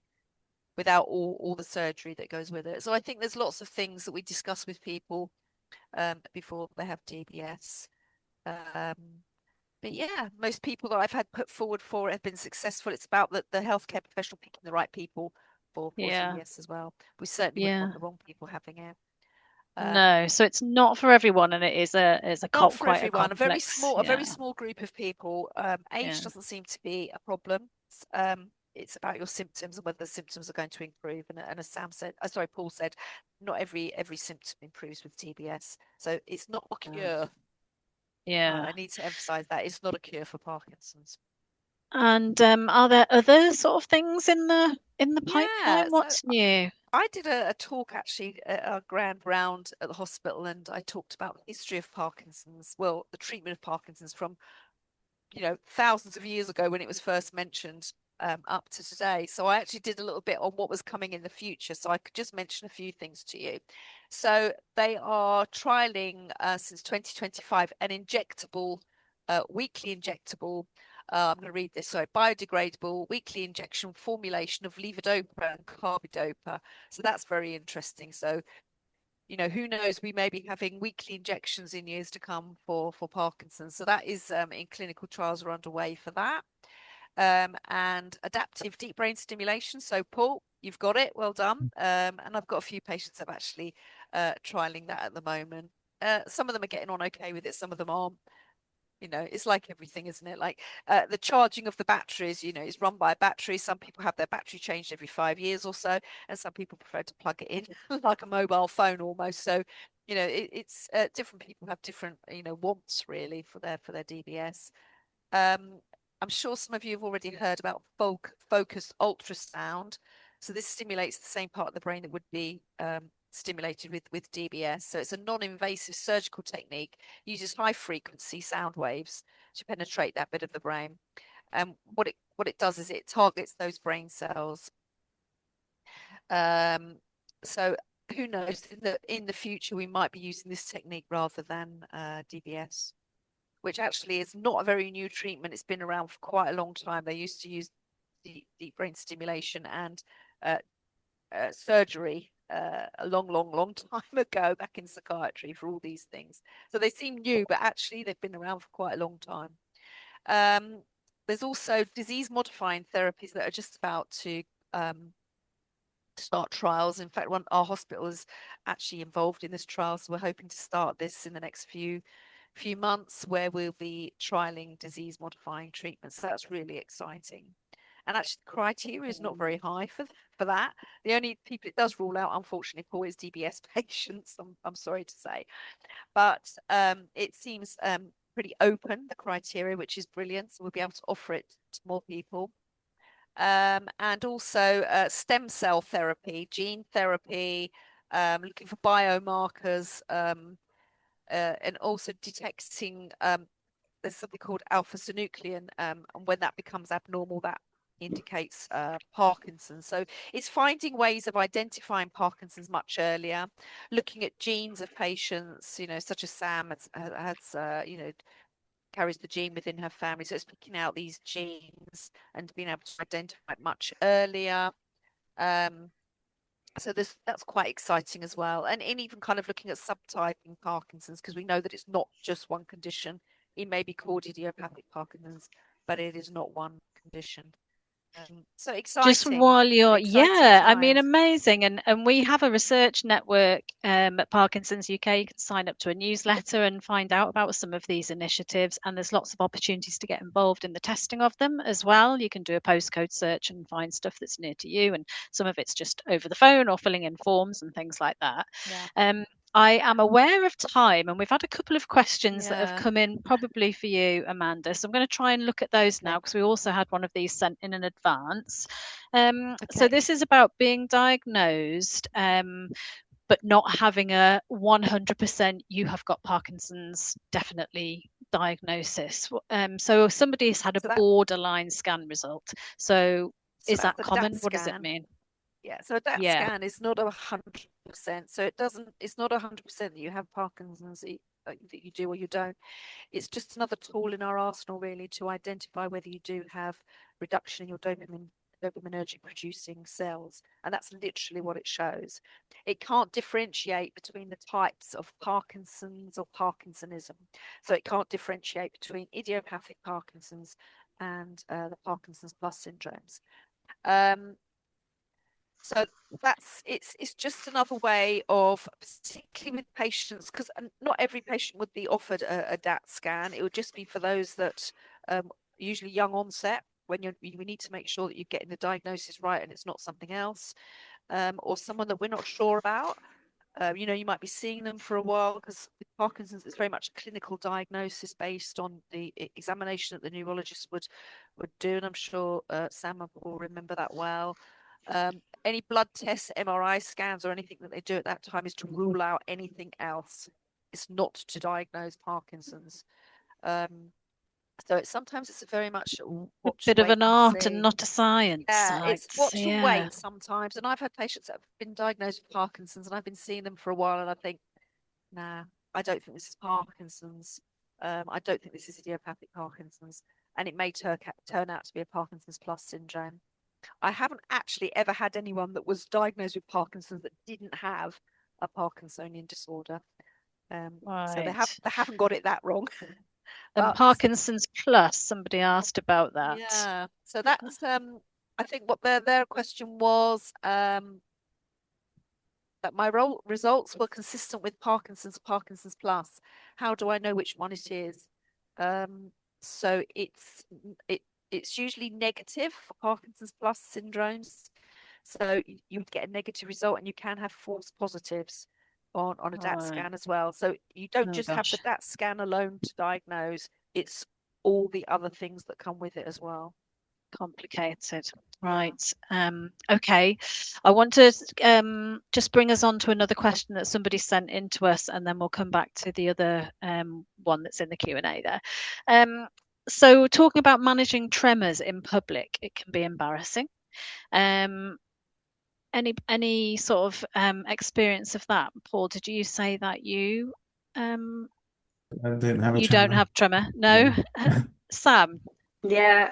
without all the surgery that goes with it. So I think there's lots of things that we discuss with people before they have DBS. But yeah, most people that I've had put forward for it have been successful. It's about the healthcare professional picking the right people for Yeah. DBS as well. We certainly wouldn't Yeah. want the wrong people having it. No, so it's not for everyone, and it is Not for quite a everyone. A very complex. small group of people. Age Yeah. doesn't seem to be a problem. It's about your symptoms and whether the symptoms are going to improve. And as Sam said, sorry, Paul said, not every symptom improves with DBS. So it's not a cure. Yeah. I need to emphasize that it's not a cure for Parkinson's. And are there other sort of things in the Yeah, pipeline? What's new? I did a talk actually at a grand round at the hospital, and I talked about the history of Parkinson's, well, the treatment of Parkinson's from, thousands of years ago when it was first mentioned up to today. So I actually did a little bit on what was coming in the future. So I could just mention a few things to you. So they are trialing since 2025 an injectable, weekly injectable. I'm going to read this. So biodegradable weekly injection formulation of levodopa and carbidopa. So that's very interesting. So who knows, we may be having weekly injections in years to come for Parkinson's. So that is in clinical trials are underway for that. And adaptive deep brain stimulation. So Paul, you've got it. Well done. And I've got a few patients that are actually trialing that at the moment. Some of them are getting on okay with it. Some of them aren't. It's like everything, isn't it? Like the charging of the batteries, is run by a battery. Some people have their battery changed every 5 years or so, and some people prefer to plug it in like a mobile phone almost. So, it's different people have different, wants really for their DBS. I'm sure some of you have already heard about focused ultrasound. So this stimulates the same part of the brain that would be stimulated with DBS. So it's a non-invasive surgical technique, uses high frequency sound waves to penetrate that bit of the brain. And what it does is it targets those brain cells. So who knows, in the future we might be using this technique rather than DBS, which actually is not a very new treatment. It's been around for quite a long time. They used to use deep brain stimulation and surgery a long time ago back in psychiatry for all these things. So they seem new, but actually they've been around for quite a long time. There's also disease modifying therapies that are just about to start trials. In fact, our hospital is actually involved in this trial, so we're hoping to start this in the next few months, where we'll be trialing disease modifying treatments. So that's really exciting. And actually the criteria is not very high for that. The only people it does rule out, unfortunately, Paul, is DBS patients. I'm sorry to say, but it seems pretty open, the criteria, which is brilliant. So we'll be able to offer it to more people. And also stem cell therapy, gene therapy, looking for biomarkers, and also detecting there's something called alpha-synuclein, and when that becomes abnormal, that indicates Parkinson's. So it's finding ways of identifying Parkinson's much earlier, looking at genes of patients, such as Sam has carries the gene within her family. So it's picking out these genes and being able to identify it much earlier. So that's quite exciting as well. And in even kind of looking at subtyping Parkinson's, because we know that it's not just one condition. It may be called idiopathic Parkinson's, but it is not one condition. So Just exciting, while you're, exciting I mean, times. amazing. And we have a research network at Parkinson's UK. You can sign up to a newsletter and find out about some of these initiatives. And there's lots of opportunities to get involved in the testing of them as well. You can do a postcode search and find stuff that's near to you. And some of it's just over the phone or filling in forms and things like that. Yeah. I am aware of time, and we've had a couple of questions that have Yeah. come in probably for you, Amanda. So I'm going to try and look at those now, Okay. because we also had one of these sent in advance. So Okay. this is about being diagnosed, but not having a 100% you have got Parkinson's definitely diagnosis. So somebody's had a So borderline scan result. So is that's that the common? DAT What does it scan. mean? Yeah, so a DAT Yeah. scan is not 100%. So it's not 100% that you have Parkinson's, that you do or you don't. It's just another tool in our arsenal, really, to identify whether you do have reduction in your dopamine dopaminergic producing cells, and that's literally what it shows. It can't differentiate between the types of Parkinson's or Parkinsonism, so it can't differentiate between idiopathic Parkinson's and the Parkinson's plus syndromes. So it's just another way of, particularly with patients, because not every patient would be offered a DAT scan. It would just be for those that usually young onset, when we need to make sure that you're getting the diagnosis right and it's not something else, or someone that we're not sure about. You might be seeing them for a while, because with Parkinson's, it's very much a clinical diagnosis based on the examination that the neurologist would do, and I'm sure Sam will remember that well. Any blood tests, MRI scans, or anything that they do at that time is to rule out anything else. It's not to diagnose Parkinson's. So sometimes it's very much watch, bit of wait, an art see. and not a science. Yeah, Like, it's watch and yeah. wait sometimes. And I've had patients that have been diagnosed with Parkinson's, and I've been seeing them for a while, and I think, nah, I don't think this is Parkinson's. I don't think this is idiopathic Parkinson's, and it may turn out to be a Parkinson's plus syndrome. I haven't actually ever had anyone that was diagnosed with Parkinson's that didn't have a Parkinsonian disorder. So they Right. haven't got it that wrong. And But Parkinson's plus, somebody asked about that. yeah, so that's I think what their question was, that my results were consistent with Parkinson's plus. How do I know which one it is? So it's usually negative for Parkinson's plus syndromes. So you would get a negative result, and you can have false positives on a DAT Right. scan as well. So you don't Oh, just have the gosh. DAT scan alone to diagnose, it's all the other things that come with it as well. Complicated. Right. Okay. I want to just bring us on to another question that somebody sent in to us, and then we'll come back to the other one that's in the Q&A there. So talking about managing tremors in public, it can be embarrassing. Any sort of experience of that? Paul, did you say that you I don't have a you tremor. don't have tremor? No. Sam? Yeah,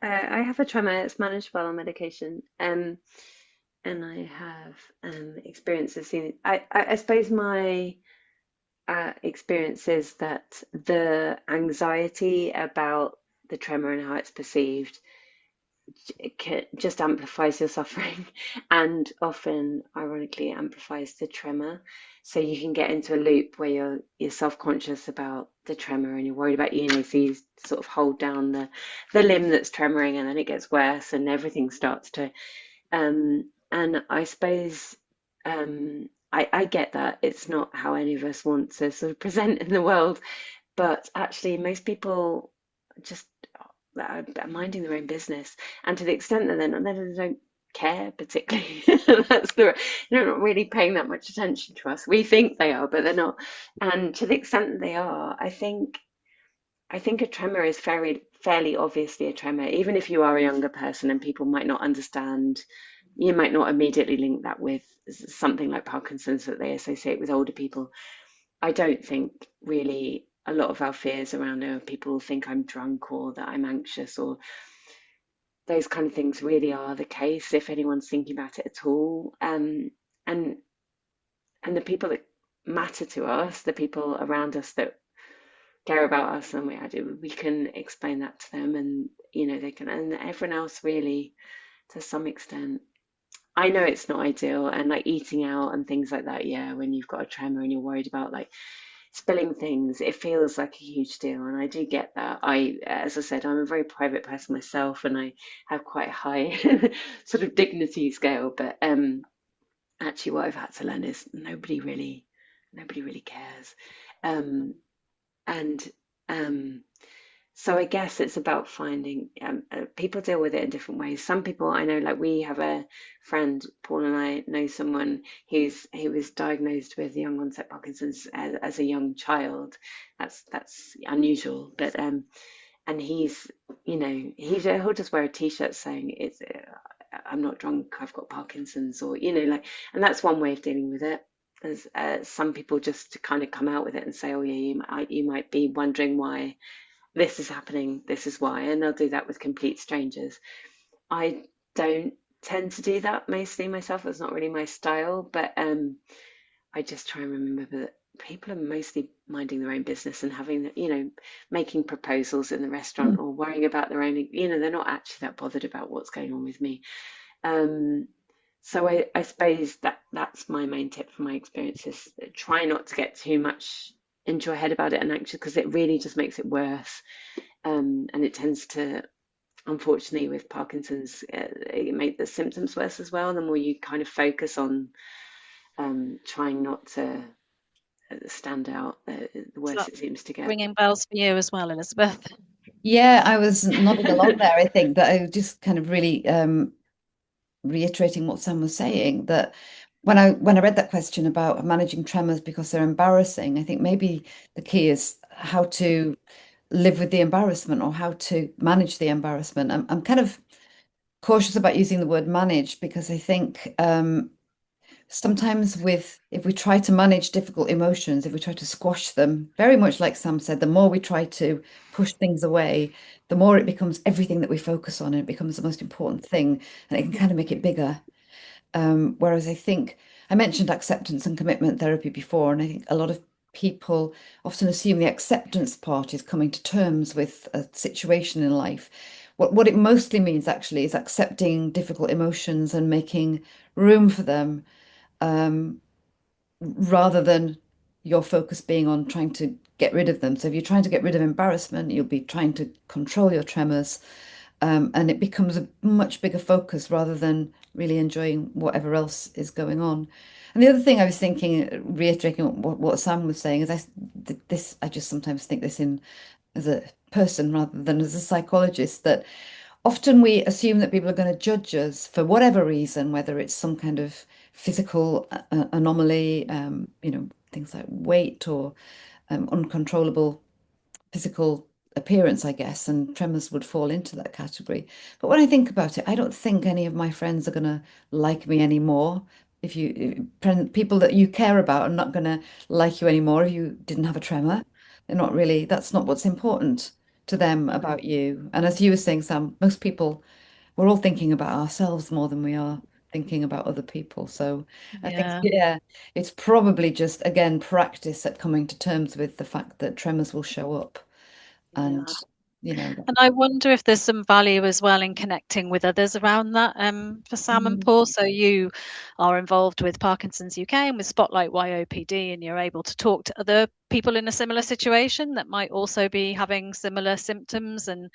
I have a tremor. It's managed well on medication. And I have experience of seeing it. I suppose my experience is that the anxiety about the tremor and how it's perceived just amplifies your suffering and often ironically amplifies the tremor, so you can get into a loop where you're self-conscious about the tremor and you're worried about so you sort of hold down the limb that's tremoring, and then it gets worse and everything starts to and I suppose I get that it's not how any of us want to sort of present in the world, but actually most people just that are minding their own business, and to the extent that they don't care particularly. They're not really paying that much attention to us. We think they are, but they're not. And to the extent that they are, I think a tremor is fairly obviously a tremor, even if you are a younger person and people might not understand. You might not immediately link that with something like Parkinson's that they associate with older people. I don't think really a lot of our fears around people think I'm drunk or that I'm anxious or those kind of things really are the case if anyone's thinking about it at all. And the people that matter to us, the people around us that care about us and we can explain that to them, and they can, and everyone else really, to some extent. I know it's not ideal, and like eating out and things like that, yeah, when you've got a tremor and you're worried about like spilling things, it feels like a huge deal, and I do get that. As I said, I'm a very private person myself, and I have quite a high sort of dignity scale. But actually, what I've had to learn is nobody really cares, and um, so I guess it's about finding people deal with it in different ways. Some people I know, like we have a friend, Paul and I know someone who was diagnosed with young onset Parkinson's as a young child. That's unusual, but and he'll just wear a t-shirt saying it's I'm not drunk, I've got Parkinson's, or like, and that's one way of dealing with it. There's some people just kind of come out with it and say, oh yeah, you might be wondering why this is happening, this is why, and they'll do that with complete strangers. I don't tend to do that mostly myself. It's not really my style, but I just try and remember that people are mostly minding their own business and having, making proposals in the restaurant or worrying about their own, they're not actually that bothered about what's going on with me. Um, so I suppose that's my main tip from my experiences. Try not to get too much into your head about it and anxious, because it really just makes it worse. And it tends to, unfortunately, with Parkinson's, it make the symptoms worse as well. The more you kind of focus on trying not to stand out, the Is worse that it seems to get. ringing bells for you as well, Elizabeth? Yeah, I was nodding along there. I think that I was just kind of really reiterating what Sam was saying, that when I read that question about managing tremors because they're embarrassing, I think maybe the key is how to live with the embarrassment or how to manage the embarrassment. I'm kind of cautious about using the word manage because I think sometimes if we try to manage difficult emotions, if we try to squash them, very much like Sam said, the more we try to push things away, the more it becomes everything that we focus on and it becomes the most important thing and it can kind of make it bigger. Whereas I think I mentioned acceptance and commitment therapy before, and I think a lot of people often assume the acceptance part is coming to terms with a situation in life. What it mostly means actually is accepting difficult emotions and making room for them, um, rather than your focus being on trying to get rid of them. So if you're trying to get rid of embarrassment, you'll be trying to control your tremors, and it becomes a much bigger focus rather than really enjoying whatever else is going on. And the other thing I was thinking, reiterating what Sam was saying, is I just sometimes think this in as a person rather than as a psychologist, that often we assume that people are going to judge us for whatever reason, whether it's some kind of physical anomaly, things like weight or uncontrollable physical appearance, I guess, and tremors would fall into that category. But when I think about it, I don't think any of my friends are going to like me anymore. People that you care about are not going to like you anymore if you didn't have a tremor. They're not really, that's not what's important to them about you. And as you were saying, Sam, most people, we're all thinking about ourselves more than we are thinking about other people. So I think, Yeah, yeah, it's probably just, again, practice at coming to terms with the fact that tremors will show up. And, yeah. you know, And I wonder if there's some value as well in connecting with others around that, for Sam and mm, Paul. So you are involved with Parkinson's UK and with Spotlight YOPD, and you're able to talk to other people in a similar situation that might also be having similar symptoms. And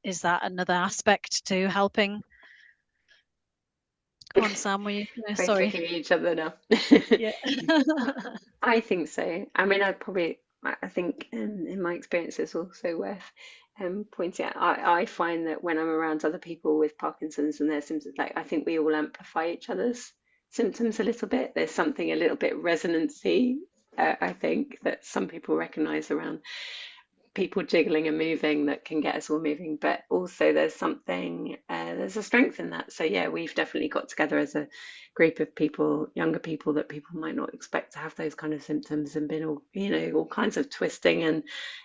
is that another aspect to helping? Go on, Sam. Were you? Both Sorry. looking at each other now. Yeah. I think so. I mean, I think in my experience, it's also worth pointing out. I find that when I'm around other people with Parkinson's and their symptoms, like I think we all amplify each other's symptoms a little bit. There's something a little bit resonancy, I think, that some people recognize around people jiggling and moving that can get us all moving, but also there's a strength in that. So yeah, we've definitely got together as a group of people, younger people that people might not expect to have those kind of symptoms, and been all kinds of twisting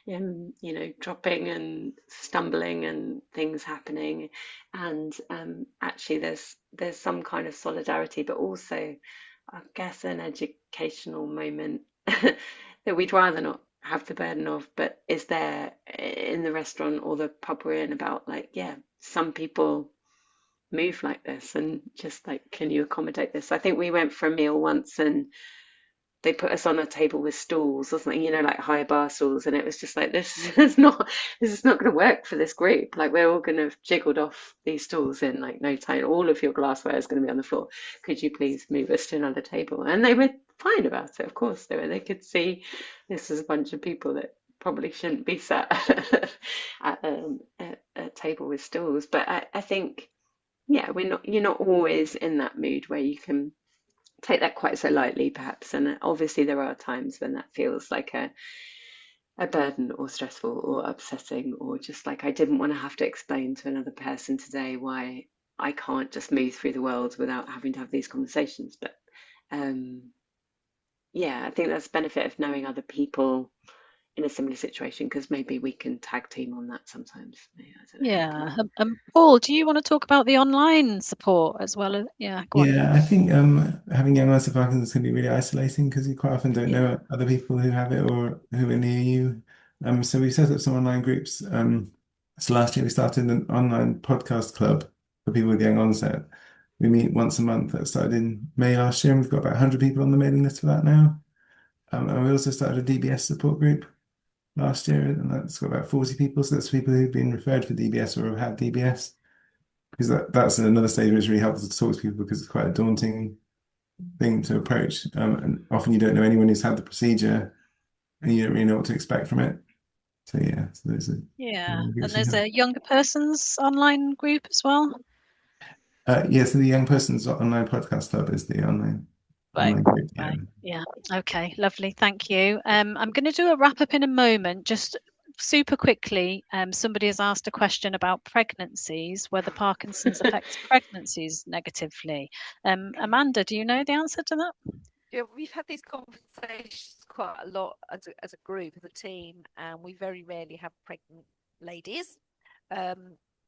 and dropping and stumbling and things happening. And actually there's some kind of solidarity, but also I guess an educational moment that we'd rather not have the burden of, but is there in the restaurant or the pub we're in, about like, yeah, some people move like this, and just like, can you accommodate this? I think we went for a meal once and they put us on a table with stools or something, like high bar stools, and it was just like, this is not going to work for this group. Like, we're all going to have jiggled off these stools in like no time. All of your glassware is going to be on the floor. Could you please move us to another table? And they were fine about it. Of course they were. They could see this is a bunch of people that probably shouldn't be sat at a table with stools. But I think, yeah, you're not always in that mood where you can take that quite so lightly, perhaps. And obviously, there are times when that feels like a burden or stressful or upsetting, or just like, I didn't want to have to explain to another person today why I can't just move through the world without having to have these conversations. But um, yeah, I think that's the benefit of knowing other people in a similar situation, because maybe we can tag team on that sometimes. I don't know. Yeah. Paul, do you want to talk about the online support as well? Yeah, go on. Yeah, I think having young onset Parkinson's can be really isolating because you quite often don't Yeah. know other people who have it or who are near you. So we set up some online groups. So last year we started an online podcast club for people with young onset. We meet once a month. That started in May last year, and we've got about 100 people on the mailing list for that now. And we also started a DBS support group last year, and that's got about 40 people. So that's people who've been referred for DBS or have had DBS. Because that's another stage where it's really helpful to talk to people because it's quite a daunting thing to approach. And often you don't know anyone who's had the procedure and you don't really know what to expect from it. So yeah, so there's a Yeah. And there's a younger person's online group as well. so the Young Person's Online Podcast Club is the online group. Yeah. Right. Yeah. Okay. Lovely. Thank you. I'm going to do a wrap up in a moment. Just super quickly, somebody has asked a question about pregnancies, whether Parkinson's affects pregnancies negatively. Amanda, do you know the answer to that? Yeah, we've had these conversations quite a lot as a group, as a team, and we very rarely have pregnant ladies.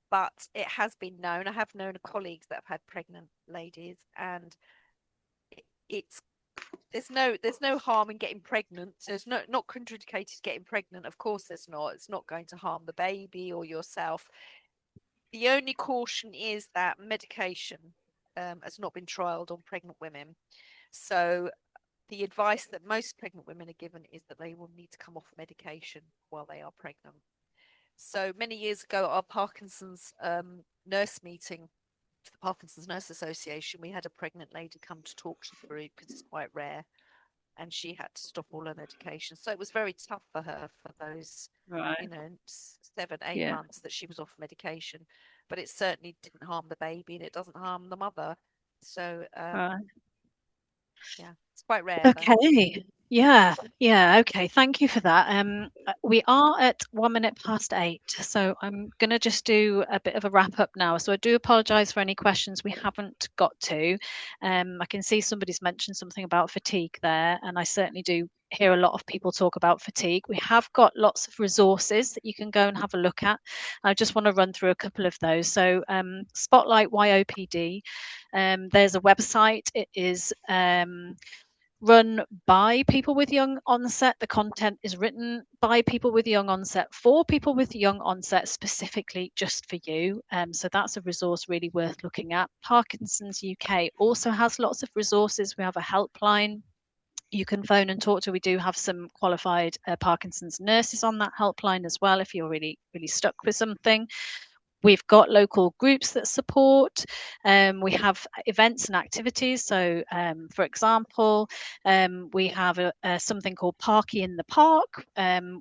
But it has been known. I have known colleagues that have had pregnant ladies, and there's no harm in getting pregnant. There's not contraindicated getting pregnant. Of course, there's not. It's not going to harm the baby or yourself. The only caution is that medication has not been trialed on pregnant women. So the advice that most pregnant women are given is that they will need to come off medication while they are pregnant. So many years ago, at our Parkinson's nurse meeting, the Parkinson's Nurse Association, we had a pregnant lady come to talk to the group because it's quite rare, and she had to stop all her medication. So it was very tough for her for those, Right. 7-8 months that she was off medication. But it certainly didn't harm the baby, and it doesn't harm the mother. So Right. yeah, it's quite rare. Okay. Yeah. Okay. Thank you for that. We are at 8:01, so I'm going to just do a bit of a wrap up now. So I do apologise for any questions we haven't got to. I can see somebody's mentioned something about fatigue there, and I certainly do hear a lot of people talk about fatigue. We have got lots of resources that you can go and have a look at. I just want to run through a couple of those. So Spotlight YOPD, there's a website. It is run by people with young onset. The content is written by people with young onset for people with young onset, specifically just for you. So that's a resource really worth looking at. Parkinson's UK also has lots of resources. We have a helpline you can phone and talk to. We do have some qualified Parkinson's nurses on that helpline as well if you're really stuck with something. We've got local groups that support. We have events and activities. So, for example, we have something called Parky in the Park,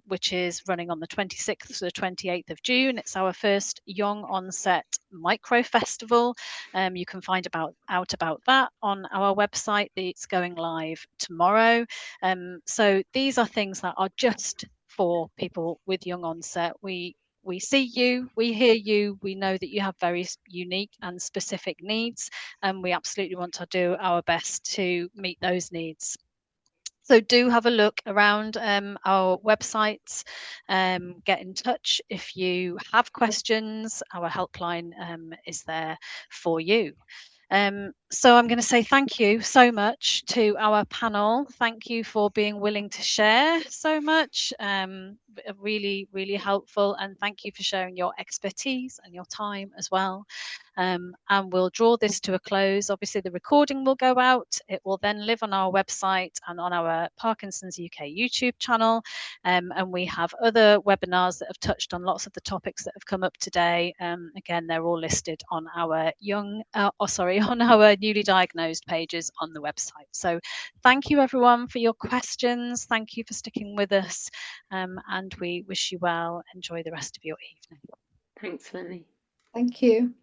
which is running on the 26th to the 28th of June. It's our first young onset micro festival. You can find out about that on our website. It's going live tomorrow. So these are things that are just for people with young onset. We see you, we hear you, we know that you have very unique and specific needs, and we absolutely want to do our best to meet those needs. So do have a look around our websites, get in touch if you have questions. Our helpline is there for you. So I'm going to say thank you so much to our panel. Thank you for being willing to share so much. Really helpful, and thank you for sharing your expertise and your time as well. And we'll draw this to a close. Obviously, the recording will go out. It will then live on our website and on our Parkinson's UK YouTube channel. And we have other webinars that have touched on lots of the topics that have come up today. Again, they're all listed on our on our newly diagnosed pages on the website. So thank you everyone for your questions. Thank you for sticking with us. And we wish you well. Enjoy the rest of your evening. Thanks, Lily. Thank you.